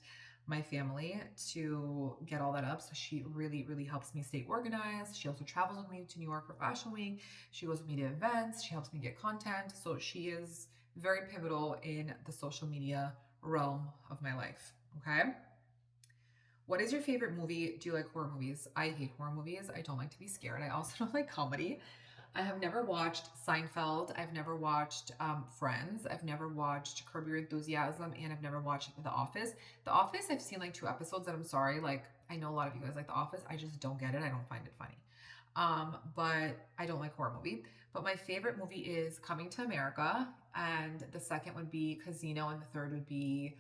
Speaker 1: my family to get all that up. So she really, really helps me stay organized. She also travels with me to New York for Fashion Week. She goes with me to events. She helps me get content. So she is very pivotal in the social media realm of my life. Okay. What is your favorite movie? Do you like horror movies? I hate horror movies. I don't like to be scared. I also don't like comedy. I have never watched Seinfeld. I've never watched Friends. I've never watched Curb Your Enthusiasm, and I've never watched The Office. The Office, I've seen like 2 episodes, and I'm sorry. Like, I know a lot of you guys like The Office. I just don't get it. I don't find it funny. But I don't like horror movie. But my favorite movie is Coming to America, and the second would be Casino, and the third would be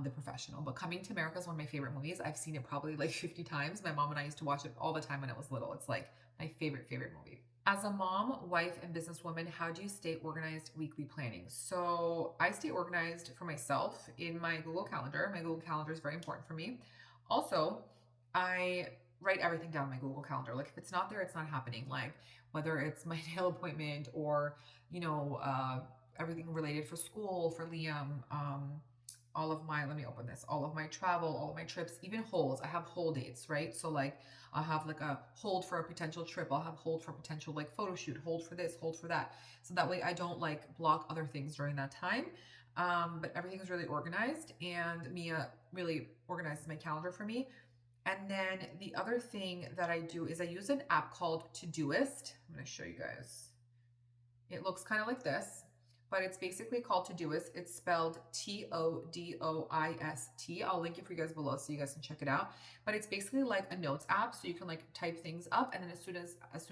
Speaker 1: The Professional. But Coming to America is one of my favorite movies. I've seen it probably like 50 times. My mom and I used to watch it all the time when I was little. It's like my favorite movie. As a mom, wife, and businesswoman, how do you stay organized weekly planning? So I stay organized for myself in my Google Calendar. My Google Calendar is very important for me. Also, I write everything down in my Google Calendar. Like, if it's not there, it's not happening. Like, whether it's my nail appointment or, everything related for school, for Liam, all of my, let me open this, all of my travel, all of my trips, even holds. I have hold dates, right? So like, I'll have like a hold for a potential trip. I'll have hold for a potential like photo shoot, hold for this, hold for that. So that way I don't like block other things during that time. But everything's really organized, and Mia really organizes my calendar for me. And then the other thing that I do is I use an app called Todoist. I'm going to show you guys. It looks kind of like this, but it's basically called Todoist. It's spelled Todoist. I'll link it for you guys below so you guys can check it out. But it's basically like a notes app, so you can like type things up, and then as soon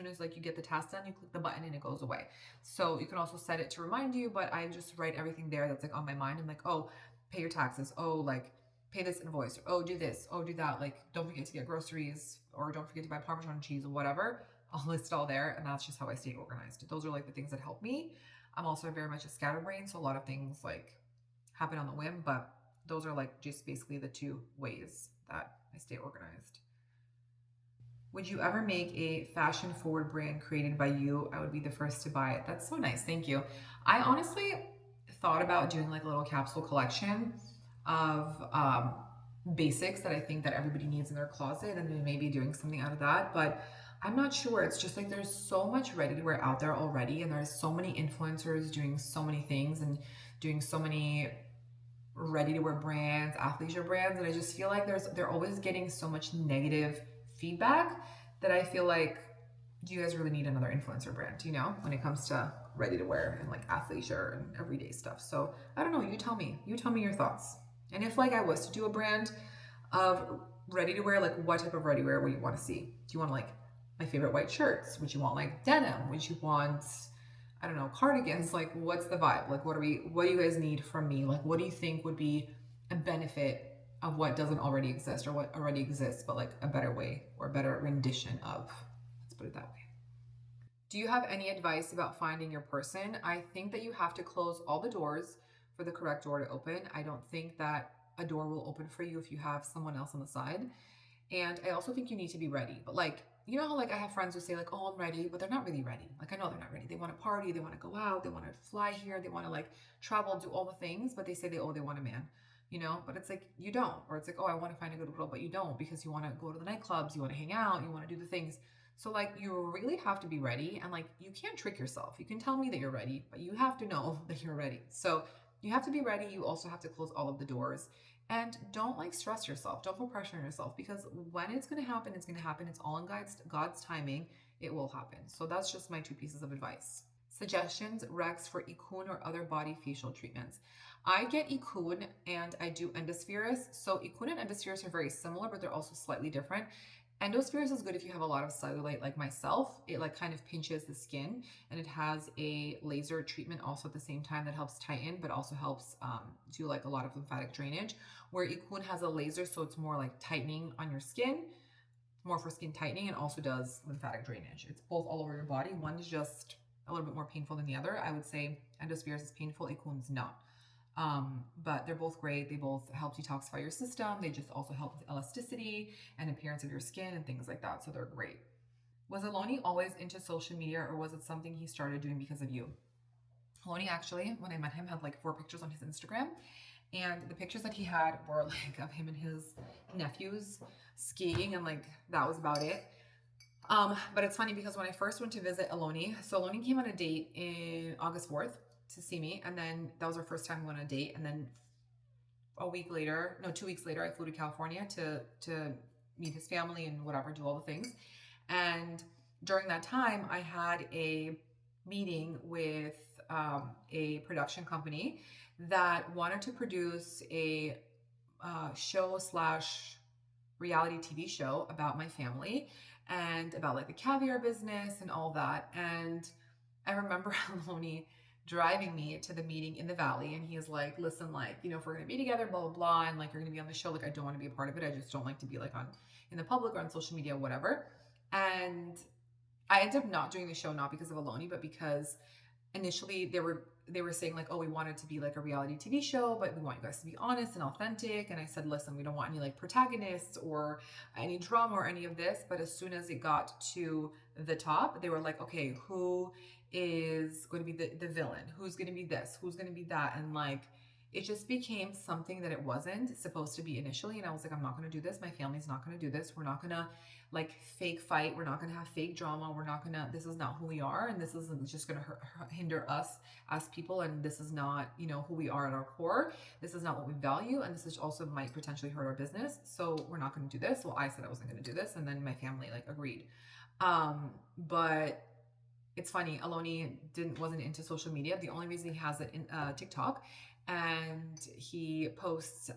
Speaker 1: as like you get the task done, you click the button and it goes away. So you can also set it to remind you, but I just write everything there that's like on my mind. I'm like, oh, pay your taxes. Oh, like pay this invoice. Or, oh, do this. Oh, do that. Like, don't forget to get groceries, or don't forget to buy Parmesan cheese or whatever. I'll list it all there, and that's just how I stay organized. Those are like the things that help me. I'm also very much a scatterbrain, so a lot of things like happen on the whim, but those are like just basically the 2 ways that I stay organized. Would you ever make a fashion forward brand created by you? I would be the first to buy it. That's so nice. Thank you. I honestly thought about doing like a little capsule collection of basics that I think that everybody needs in their closet, and then maybe doing something out of that, but I'm not sure. It's just like there's so much ready-to-wear out there already, and there's so many influencers doing so many things and doing so many ready-to-wear brands, athleisure brands, and I just feel like they're always getting so much negative feedback that I feel like, do you guys really need another influencer brand, when it comes to ready-to-wear and like athleisure and everyday stuff? So I don't know. You tell me your thoughts. And if like I was to do a brand of ready-to-wear, like what type of ready-wear would you want to see? Do you want like my favorite white shirts? Would you want like denim? Would you want, I don't know, cardigans? Like, what's the vibe? Like, what do you guys need from me? Like, what do you think would be a benefit of what doesn't already exist, or what already exists, but like a better way or a better rendition of, let's put it that way. Do you have any advice about finding your person? I think that you have to close all the doors for the correct door to open. I don't think that a door will open for you if you have someone else on the side. And I also think you need to be ready. But like, you know how like I have friends who say like, oh, I'm ready, but they're not really ready. Like I know they're not ready. They want to party, they want to go out, they want to fly here, they want to like travel, do all the things, but they say they want a man, you know? But it's like you don't. Or it's like, oh, I want to find a good girl, but you don't because you want to go to the nightclubs, you want to hang out, you want to do the things. So like you really have to be ready, and like you can't trick yourself. You can tell me that you're ready, but you have to know that you're ready. So you have to be ready. You also have to close all of the doors. And don't like stress yourself. Don't put pressure on yourself, because when it's going to happen, it's going to happen. It's all in God's timing. It will happen. So that's just my 2 pieces of advice. Suggestions, Rex, for Ikun or other body facial treatments. I get Ikun and I do Endospheres. So Ikun and Endospheres are very similar, but they're also slightly different. Endospheres is good if you have a lot of cellulite like myself. It like kind of pinches the skin, and it has a laser treatment also at the same time that helps tighten, but also helps do like a lot of lymphatic drainage. Where Ikun has a laser, so it's more like tightening on your skin, more for skin tightening, and also does lymphatic drainage. It's both all over your body. One is just a little bit more painful than the other. I would say Endospheres is painful, Ikun's not. But they're both great. They both help detoxify your system. They just also help with elasticity and appearance of your skin and things like that. So they're great. Was Aloni always into social media, or was it something he started doing because of you? Aloni actually, when I met him, had like 4 pictures on his Instagram. And the pictures that he had were like of him and his nephews skiing, and like that was about it. But it's funny because when I first went to visit Aloni, so Aloni came on a date in August 4th to see me, and then that was our first time we went on a date, and then 2 weeks later, I flew to California to meet his family and whatever, do all the things. And during that time, I had a meeting with a production company that wanted to produce a show slash reality TV show about my family and about like the caviar business and all that. And I remember Aloni driving me to the meeting in the valley, and he's like, listen, like, you know, if we're gonna be together, blah blah blah, and like you're gonna be on the show, like I don't want to be a part of it. I just don't like to be like on in the public or on social media, whatever. And I ended up not doing the show, not because of Aloni, but because initially they were saying like, oh, we want it to be like a reality TV show, but we want you guys to be honest and authentic. And I said, listen, we don't want any like protagonists or any drama or any of this. But as soon as it got to the top, they were like, okay, who is going to be the villain? Who's going to be this? Who's going to be that? And like, it just became something that it wasn't supposed to be initially. And I was like, I'm not going to do this. My family's not going to do this. We're not going to like fake fight. We're not going to have fake drama. We're not going to, this is not who we are. And this is just going to hinder us as people. And this is not, you know, who we are at our core. This is not what we value. And this is also might potentially hurt our business. So we're not going to do this. Well, I said I wasn't going to do this. And then my family like agreed. But it's funny, Aloni wasn't into social media. The only reason he has it in TikTok, and he posts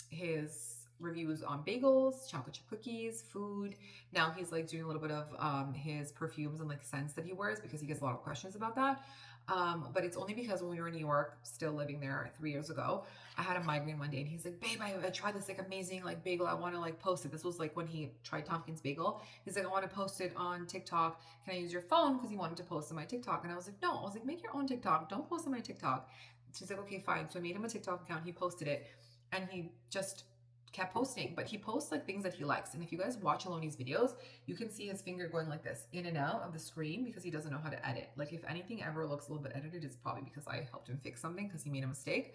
Speaker 1: his reviews on bagels, chocolate chip cookies, food. Now he's like doing a little bit of his perfumes and like scents that he wears, because he gets a lot of questions about that. But it's only because when we were in New York, still living there 3 years ago, I had a migraine one day, and he's like, babe, I tried this like amazing like bagel. I want to like post it. This was like when he tried Tompkins bagel. He's like, I want to post it on TikTok. Can I use your phone? Because he wanted to post on my TikTok. And I was like, no. I was like, make your own TikTok. Don't post on my TikTok. She's like, okay, fine. So I made him a TikTok account. He posted it, and he just kept posting, but he posts like things that he likes. And if you guys watch Aloni's videos, you can see his finger going like this in and out of the screen, because he doesn't know how to edit. Like if anything ever looks a little bit edited, it's probably because I helped him fix something because he made a mistake.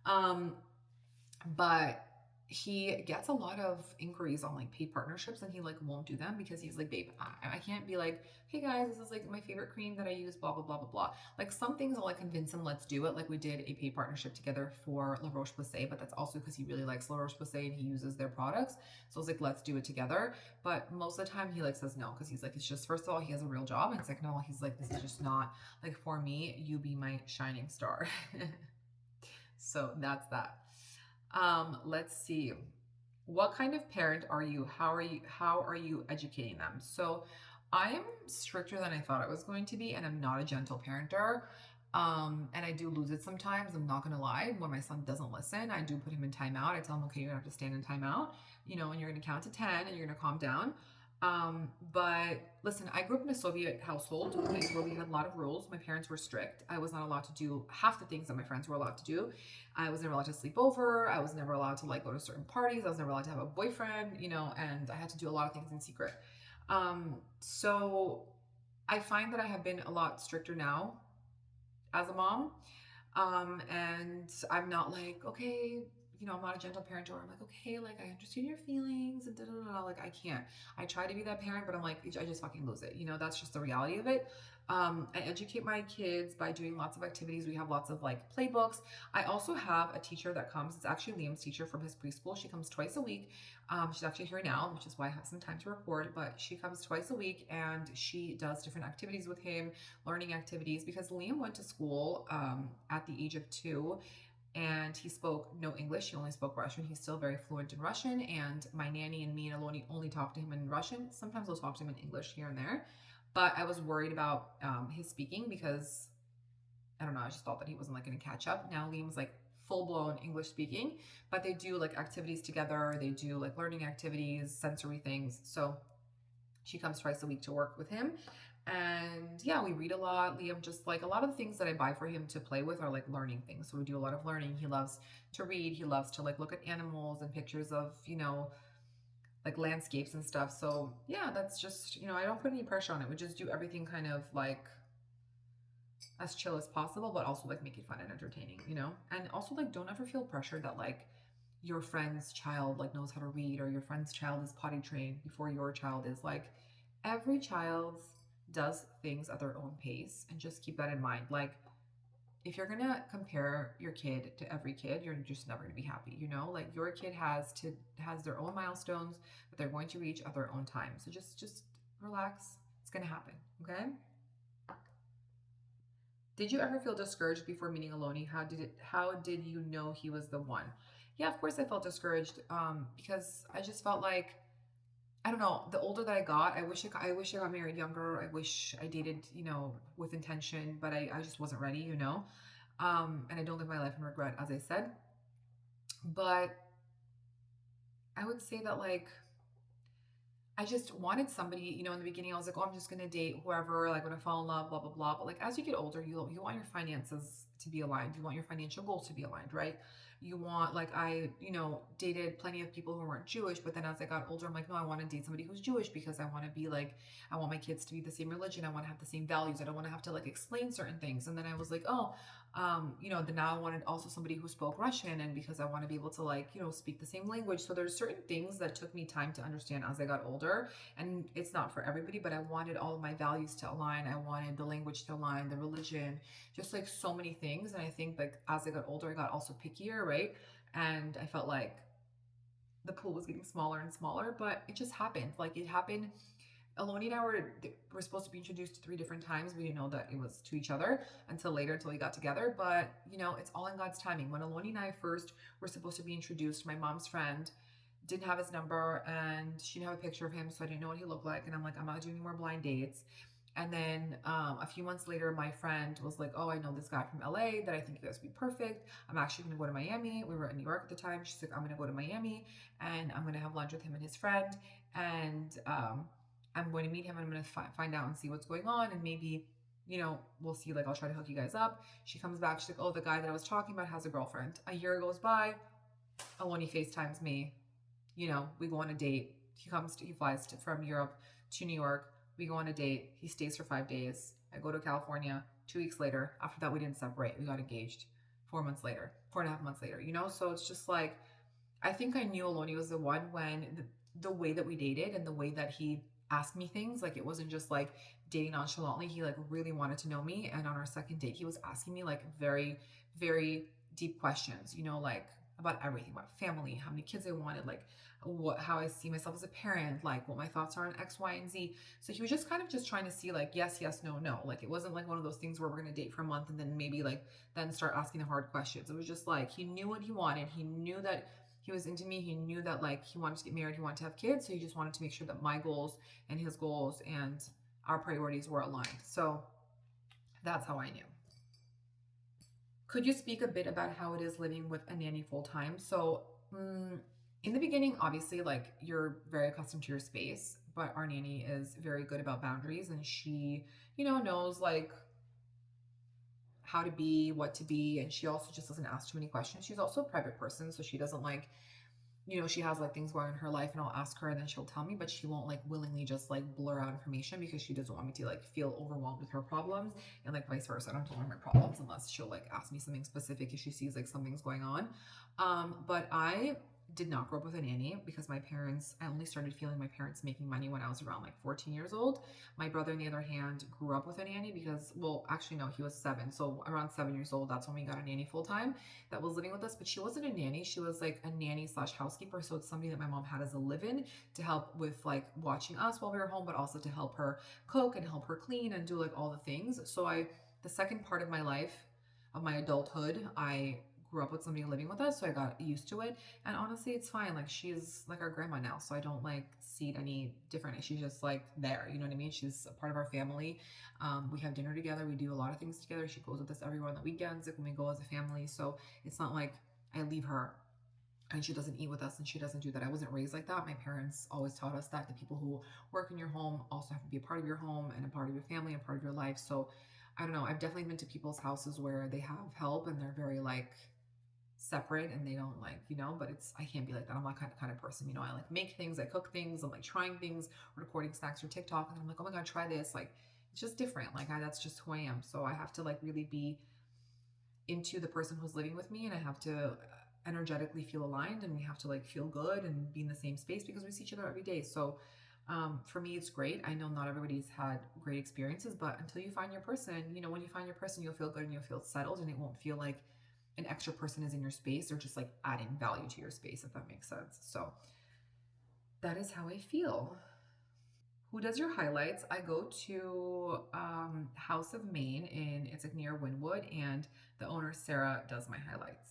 Speaker 1: But he gets a lot of inquiries on like paid partnerships, and he like won't do them because he's like, babe, I can't be like, hey guys, this is like my favorite cream that I use, blah blah blah blah blah. Like some things I'll like convince him, let's do it. Like we did a paid partnership together for La Roche-Posay, but that's also because he really likes La Roche-Posay and he uses their products. So I was like, let's do it together. But most of the time he like says no, because he's like, it's just, first of all, he has a real job, and it's like, no, he's like, this is just not like for me. You be my shining star. So that's that. Let's see. What kind of parent are you? How are you educating them? So I am stricter than I thought I was going to be, and I'm not a gentle parenter. And I do lose it sometimes. I'm not gonna lie. When my son doesn't listen, I do put him in timeout. I tell him, okay, you're gonna have to stand in timeout, you know, and you're gonna count to 10 and you're gonna calm down. But listen, I grew up in a Soviet household, okay, where we had a lot of rules. My parents were strict. I was not allowed to do half the things that my friends were allowed to do. I was never allowed to sleep over. I was never allowed to like go to certain parties. I was never allowed to have a boyfriend, you know, and I had to do a lot of things in secret. So I find that I have been a lot stricter now as a mom. And I'm not like, okay, I'm not a gentle parent, or I'm like, okay, like I understand your feelings and da da da. Like I can't. I try to be that parent, but I'm like, I just fucking lose it. That's just the reality of it. I educate my kids by doing lots of activities. We have lots of like playbooks. I also have a teacher that comes. It's actually Liam's teacher from his preschool. She comes twice a week. She's actually here now, which is why I have some time to record. But she comes twice a week and she does different activities with him, learning activities, because Liam went to school at the age of 2 and he spoke no English. He only spoke Russian. He's still very fluent in Russian. And my nanny and me and Aloni only talk to him in Russian. Sometimes we'll talk to him in English here and there. But I was worried about his speaking because I don't know. I just thought that he wasn't like going to catch up. Now Liam's like full blown English speaking, but they do like activities together. They do like learning activities, sensory things. So she comes twice a week to work with him. And yeah, we read a lot. Liam just like a lot of the things that I buy for him to play with are like learning things. So we do a lot of learning. He loves to read. He loves to like look at animals and pictures of, like landscapes and stuff. So yeah, that's just, I don't put any pressure on it. We just do everything kind of like as chill as possible, but also like make it fun and entertaining. And also like don't ever feel pressure that like your friend's child like knows how to read or your friend's child is potty trained before your child is. Like every child does things at their own pace, and just keep that in mind. Like if you're gonna compare your kid to every kid, you're just never gonna be happy. Like your kid has their own milestones that they're going to reach at their own time. So just relax. It's gonna happen. Okay. Did you ever feel discouraged before meeting Aloni? How did you know he was the one? Yeah, of course I felt discouraged because I just felt like I don't know, the older that I got, I wish I got married younger. I wish I dated, with intention, but I just wasn't ready. And I don't live my life in regret, as I said. But I would say that like I just wanted somebody, in the beginning I was like, oh, I'm just gonna date whoever, like when I fall in love, blah blah blah. But like as you get older, you want your finances to be aligned. You want your financial goals to be aligned, right? You want like I, dated plenty of people who weren't Jewish, but then as I got older, I'm like, no, I want to date somebody who's Jewish because I want to be like, I want my kids to be the same religion. I want to have the same values. I don't want to have to like explain certain things. And then I was like, oh, then now I wanted also somebody who spoke Russian, and because I want to be able to like, speak the same language. So there's certain things that took me time to understand as I got older, and it's not for everybody, but I wanted all of my values to align. I wanted the language to align, the religion, just like so many things. And I think like as I got older, I got also pickier, right? And I felt like the pool was getting smaller and smaller, but it just happened. Like it happened. Aloni and I were supposed to be introduced 3 different times. We didn't know that it was to each other until later, until we got together. But it's all in God's timing. When Aloni and I first were supposed to be introduced, my mom's friend didn't have his number and she didn't have a picture of him, so I didn't know what he looked like. And I'm like, I'm not doing any more blind dates. And then a few months later, my friend was like, oh, I know this guy from LA that I think you guys would be perfect. I'm actually going to go to Miami. We were in New York at the time. She's like, I'm going to go to Miami and I'm going to have lunch with him and his friend. And I'm going to meet him and I'm going to find out and see what's going on. And maybe, we'll see, like, I'll try to hook you guys up. She comes back. She's like, oh, the guy that I was talking about has a girlfriend. A year goes by. Aloni FaceTimes me. We go on a date. He flies from Europe to New York. We go on a date. He stays for 5 days. I go to California. 2 weeks later, after that, we didn't separate. We got engaged 4 months later, 4.5 months later, So it's just like, I think I knew Aloni was the one when the way that we dated and the way that he asked me things, like it wasn't just like dating nonchalantly. He like really wanted to know me. And on our second date, he was asking me like very, very deep questions, like about everything, about family, how many kids I wanted, like how I see myself as a parent, like what my thoughts are on X, Y, and Z. So he was just kind of just trying to see like, yes, yes, no, no. Like it wasn't like one of those things where we're going to date for a month and then maybe like then start asking the hard questions. It was just like, he knew what he wanted. He knew that he was into me. He knew that like he wanted to get married. He wanted to have kids. So he just wanted to make sure that my goals and his goals and our priorities were aligned. So that's how I knew. Could you speak a bit about how it is living with a nanny full time? So, in the beginning, obviously, like you're very accustomed to your space, but our nanny is very good about boundaries and she, knows like how to be, what to be. And she also just doesn't ask too many questions. She's also a private person. So she doesn't like you know, she has like things going on in her life and I'll ask her and then she'll tell me, but she won't like willingly just like blur out information because she doesn't want me to like feel overwhelmed with her problems, and like vice versa. I don't tell her my problems unless she'll like ask me something specific if she sees like something's going on. But I did not grow up with a nanny because my parents, I only started feeling my parents making money when I was around like 14 years old. My brother, on the other hand, grew up with a nanny because, well, actually, no, he was 7. So around 7 years old, that's when we got a nanny full time that was living with us. But she wasn't a nanny. She was like a nanny slash housekeeper. So it's somebody that my mom had as a live in to help with like watching us while we were home, but also to help her cook and help her clean and do like all the things. So the second part of my life, of my adulthood, I grew up with somebody living with us, so I got used to it. And honestly, it's fine. Like she's like our grandma now, so I don't like see it any different. She's just like there, you know what I mean? She's a part of our family. We have dinner together. We do a lot of things together. She goes with us everywhere on the weekends, like when we go as a family. So it's not like I leave her and she doesn't eat with us and she doesn't do that. I wasn't raised like that. My parents always taught us that the people who work in your home also have to be a part of your home and a part of your family and part of your life. So I don't know. I've definitely been to people's houses where they have help and they're very like separate and they don't like, you know, but I can't be like that. I'm not kind of person, you know. I like make things, I cook things, I'm like trying things, recording snacks for TikTok, and I'm like, oh my god, try this. Like it's just different. Like that's just who I am. So I have to like really be into the person who's living with me, and I have to energetically feel aligned, and we have to like feel good and be in the same space because we see each other every day. So for me, it's great. I know not everybody's had great experiences, but until you find your person, you know, when you find your person, you'll feel good and you'll feel settled, and it won't feel like an extra person is in your space or just like adding value to your space, if that makes sense. So that is how I feel. Who does your highlights? I go to House of Maine in, it's like near Wynwood, and the owner Sarah does my highlights.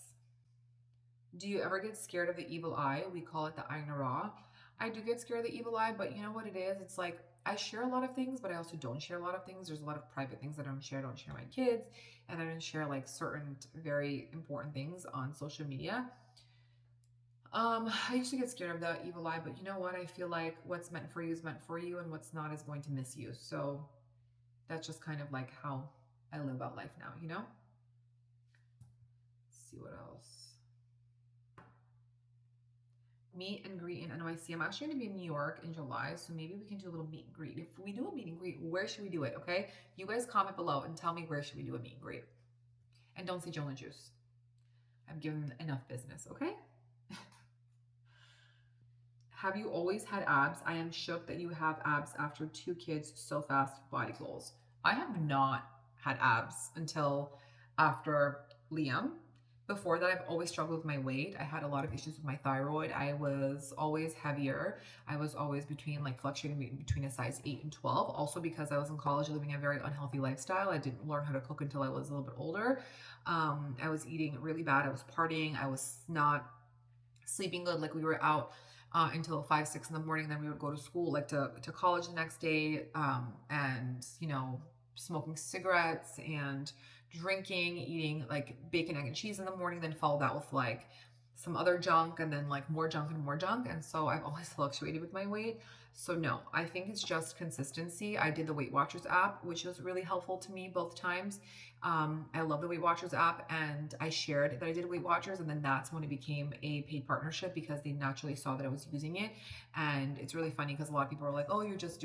Speaker 1: Do you ever get scared of the evil eye? We call it the Ain Ra. I do get scared of the evil eye, but you know what it is? It's like I share a lot of things, but I also don't share a lot of things. There's a lot of private things that I don't share. I don't share my kids, and I don't share like certain very important things on social media. I used to get scared of the evil eye, but you know what? I feel like what's meant for you is meant for you, and what's not is going to miss you. So that's just kind of like how I live out life now, you know? Let's see what else. Meet and greet in NYC. I'm actually going to be in New York in July, so maybe we can do a little meet and greet. If we do a meet and greet, where should we do it? Okay, you guys comment below and tell me where should we do a meet and greet. And don't say Jonah Juice. I've given enough business. Okay. Have you always had abs? I am shook that you have abs after 2 kids so fast. Body goals. I have not had abs until after Liam. Before that, I've always struggled with my weight. I had a lot of issues with my thyroid. I was always heavier. I was always between like fluctuating between a size 8 and 12. Also because I was in college living a very unhealthy lifestyle. I didn't learn how to cook until I was a little bit older. I was eating really bad. I was partying. I was not sleeping good. Like we were out until 5, 6 in the morning. Then we would go to school, like to college the next day, and you know, smoking cigarettes and drinking, eating like bacon, egg, and cheese in the morning. Then follow that with like some other junk, and then like more junk and more junk. And so I've always fluctuated with my weight. So no, I think it's just consistency. I did the Weight Watchers app, which was really helpful to me both times. I love the Weight Watchers app, and I shared that I did Weight Watchers, and then that's when it became a paid partnership because they naturally saw that I was using it. And it's really funny because a lot of people are like, "Oh, you're just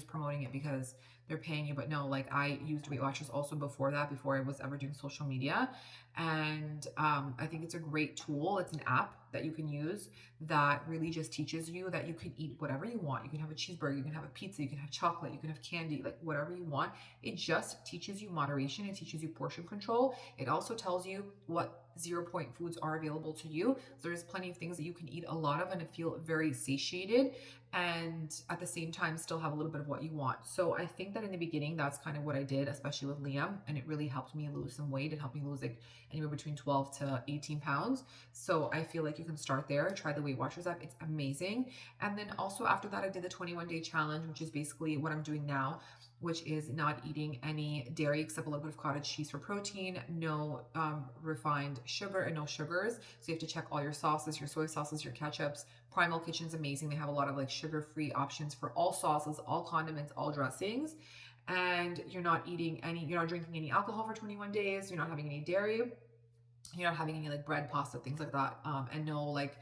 Speaker 1: promoting it because they're paying you." But no, like I used Weight Watchers also before that, before I was ever doing social media, and I think it's a great tool. It's an app that you can use that really just teaches you that you can eat whatever you want. You can have a cheeseburger, you can have a pizza, you can have chocolate, you can have candy, like whatever you want. It just teaches you moderation. It teaches you portion control. It also tells you what 0 point foods are available to you. So there's plenty of things that you can eat a lot of and feel very satiated, and at the same time still have a little bit of what you want. So I think that in the beginning, that's kind of what I did, especially with Liam, and it really helped me lose some weight. It helped me lose like anywhere between 12 to 18 pounds. So I feel like you can start there. Try the Weight Watchers app. It's amazing. And then also after that, I did the 21-day challenge, which is basically what I'm doing now, which is not eating any dairy except a little bit of cottage cheese for protein, no refined sugar and no sugars. So you have to check all your sauces, your soy sauces, your ketchups. Primal Kitchen's amazing. They have a lot of like sugar-free options for all sauces, all condiments, all dressings. And you're not drinking any alcohol for 21 days. You're not having any dairy. you're not having any like bread, pasta, things like that, and no like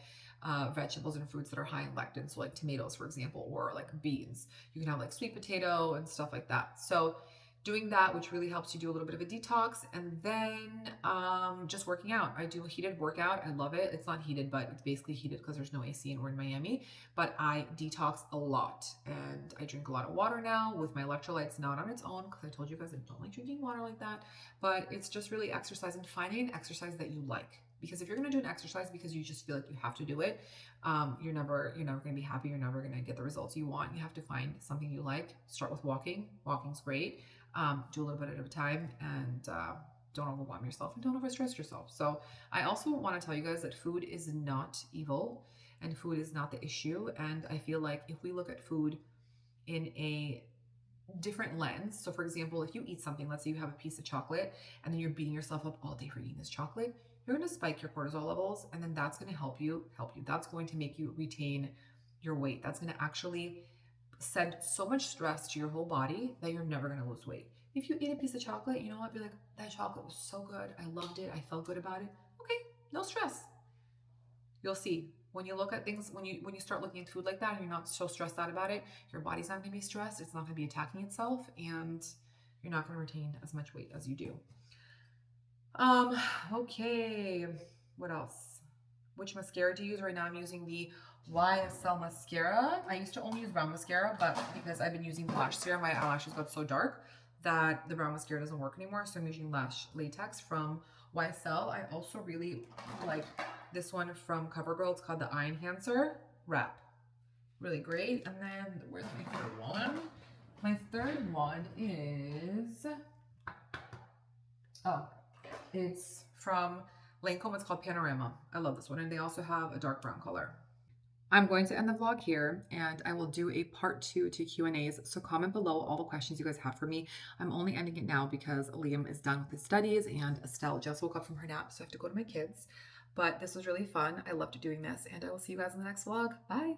Speaker 1: vegetables and fruits that are high in lectin. So like tomatoes, for example, or like beans. You can have like sweet potato and stuff like that. So doing that, which really helps you do a little bit of a detox, and then just working out. I do a heated workout. I love it. It's not heated, but it's basically heated because there's no AC and we're in Miami. But I detox a lot, and I drink a lot of water now with my electrolytes, not on its own, because I told you guys I don't like drinking water like that. But it's just really exercise and finding an exercise that you like. Because if you're going to do an exercise because you just feel like you have to do it, you're never going to be happy. You're never going to get the results you want. You have to find something you like. Start with walking. Walking's great. Do a little bit at a time, and don't overwhelm yourself and don't overstress yourself. So I also want to tell you guys that food is not evil and food is not the issue. And I feel like if we look at food in a different lens, so for example, if you eat something, let's say you have a piece of chocolate and then you're beating yourself up all day for eating this chocolate, you're going to spike your cortisol levels, and then that's going to help you. That's going to make you retain your weight. That's going to actually send so much stress to your whole body that you're never going to lose weight. If you eat a piece of chocolate, you know what? Be like, that chocolate was so good. I loved it. I felt good about it. Okay, no stress. You'll see when you look at things, when you start looking at food like that and you're not so stressed out about it, your body's not going to be stressed. It's not going to be attacking itself, and you're not going to retain as much weight as you do. Okay. What else? Which mascara do you use? Right now I'm using the YSL mascara. I used to only use brown mascara, but because I've been using the lash serum, my eyelashes got so dark that the brown mascara doesn't work anymore. So I'm using lash latex from YSL. I also really like this one from CoverGirl. It's called the Eye Enhancer Wrap. Really great. And then where's my third one? My third one is, it's from Lancome. It's called Panorama. I love this one. And they also have a dark brown color. I'm going to end the vlog here, and I will do a part 2 to Q&As. So comment below all the questions you guys have for me. I'm only ending it now because Liam is done with his studies and Estelle just woke up from her nap, so I have to go to my kids. But this was really fun. I loved doing this, and I will see you guys in the next vlog. Bye.